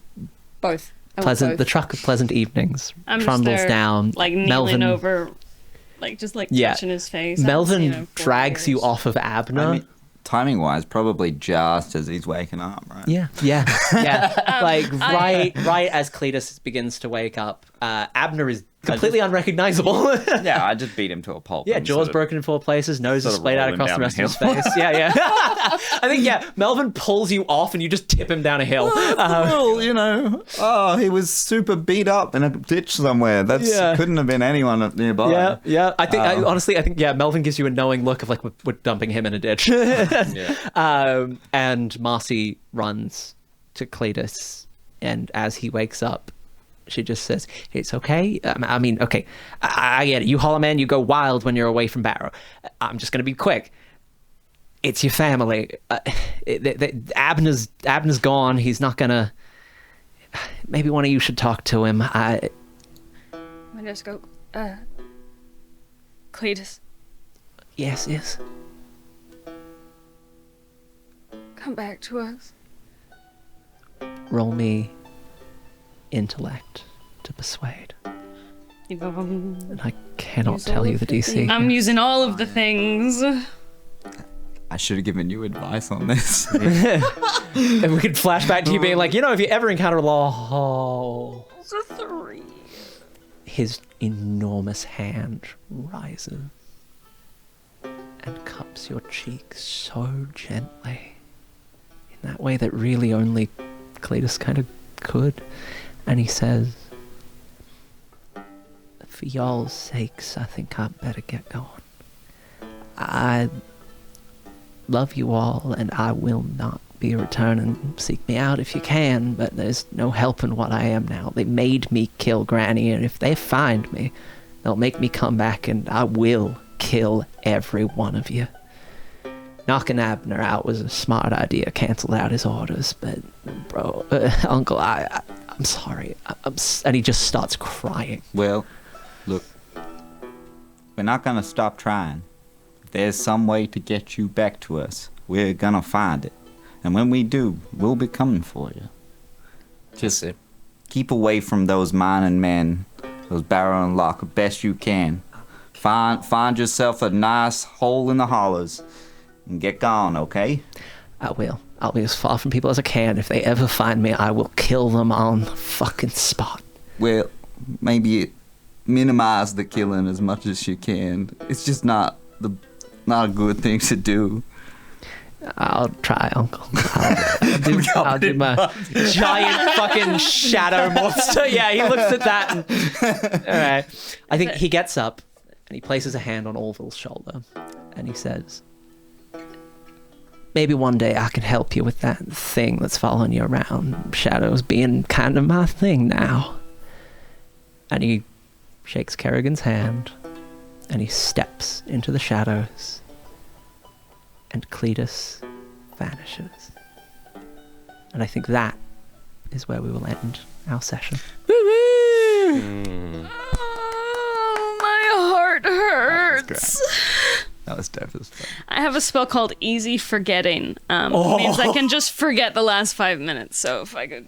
Both. I want pleasant, both. the truck of pleasant evenings I'm just trundles there, down. like kneeling Melvin, over, like just like Yeah. touching his face. I haven't Melvin seen him for drags you years. off of Abner. I mean, timing-wise, probably just as he's waking up, right? Yeah. Like right as Cletus begins to wake up, Abner is completely unrecognizable. Yeah, I just beat him to a pulp. Yeah, and jaw's sort of- broken in 4 places, nose is sort of splayed out roll him across the down rest the of his face. Yeah. I think, Melvin pulls you off and you just tip him down a hill. Well, you know, he was super beat up in a ditch somewhere. That Yeah. couldn't have been anyone nearby. Yeah. I think, honestly, Melvin gives you a knowing look of like, we're dumping him in a ditch. And Marcy runs to Cletus, and as he wakes up, she just says, "It's okay. I mean, okay, I get it. You Hollow Man, you go wild when you're away from Barrow. I'm just going to be quick. It's your family. Abner's gone. He's not going to... Maybe one of you should talk to him. I just go, Cletus, Yes. come back to us. Roll me intellect to persuade. And I cannot Use tell all you of the the DC. I'm using all of the things. I should have given you advice on this. And we could flash back to you being like, if you ever encounter law, It's a 3. his enormous hand rises and cups your cheek so gently, in that way that really only Cletus kind of could. And he says, "For y'all's sakes, I think I'd better get going. I love you all, and I will not be returning. Seek me out if you can, but there's no helping what I am now. They made me kill Granny, and if they find me, they'll make me come back, and I will kill every one of you." Knocking Abner out was a smart idea, cancelled out his orders, but bro, Uncle, I'm sorry. And he just starts crying. Well, look, we're not going to stop trying. If there's some way to get you back to us, we're going to find it. And when we do, we'll be coming for you. Just it. keep away from those mining men, those barrow and lock, best you can. Find yourself a nice hole in the hollers and get gone, okay? I will. I'll be as far from people as I can. If they ever find me, I will kill them on the fucking spot. Well, maybe minimize the killing as much as you can. It's just not a good thing to do. I'll try, Uncle. I'll do my giant fucking shadow monster. Yeah, he looks at that and... All right. I think he gets up and he places a hand on Orville's shoulder and he says, "Maybe one day I can help you with that thing that's following you around. Shadows being kind of my thing now." And he shakes Kerrigan's hand and he steps into the shadows and Cletus vanishes. And I think that is where we will end our session. Oh, my heart hurts. That was dope as fuck. I have a spell called Easy Forgetting. It means I can just forget the last 5 minutes. So if I could,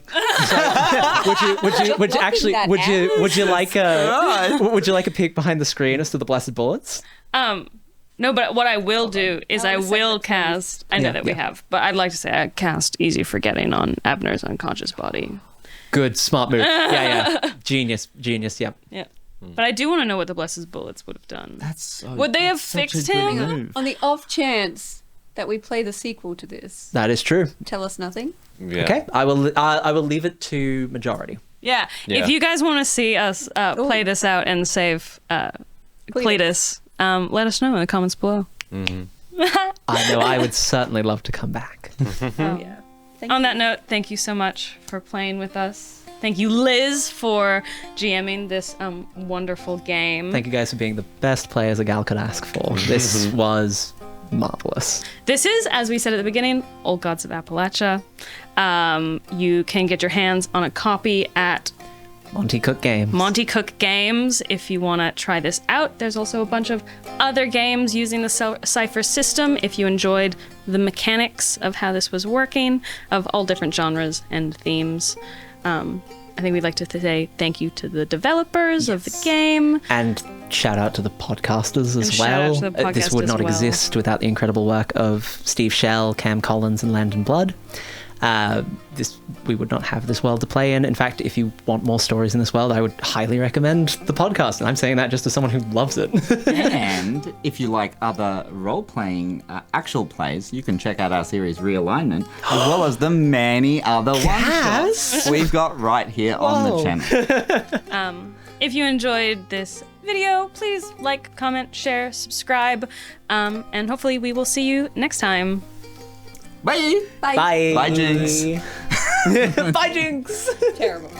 would you like a peek behind the screen as to the blessed bullets? no. But what I will do is I will cast. I know Yeah, that we yeah. have, but I'd like to say I cast Easy Forgetting on Abner's unconscious body. Good, smart move. Yeah. Genius. Yeah. Yeah. But I do want to know what the blessed bullets would have done. Would they have such a fixed good him? move. On the off chance that we play the sequel to this, That is true. tell us nothing. Yeah. Okay, I will leave it to majority. Yeah. Yeah. If you guys want to see us play this out and save Cletus, let us know in the comments below. I know I would certainly love to come back. Yeah. Thank On you. that note, thank you so much for playing with us. Thank you, Liz, for GMing this wonderful game. Thank you guys for being the best players a gal could ask for. This was marvelous. This is, as we said at the beginning, Old Gods of Appalachia. You can get your hands on a copy at Monte Cook Games. Monte Cook Games if you want to try this out. There's also a bunch of other games using the Cypher system if you enjoyed the mechanics of how this was working, of all different genres and themes. I think we'd like to say thank you to the developers of the game. And shout out to the podcasters as And shout out well. to the This podcast would as not well. exist without the incredible work of Steve Shell, Cam Collins, and Landon Blood. We would not have this world to play in. In fact, if you want more stories in this world, I would highly recommend the podcast. And I'm saying that just as someone who loves it. And if you like other role-playing actual plays, you can check out our series Realignment, as well as the many other one-shots we've got right here on the channel. If you enjoyed this video, please like, comment, share, subscribe, and hopefully we will see you next time. Bye! Bye. Bye. Bye, Jinx. Bye, Jinx. Terrible.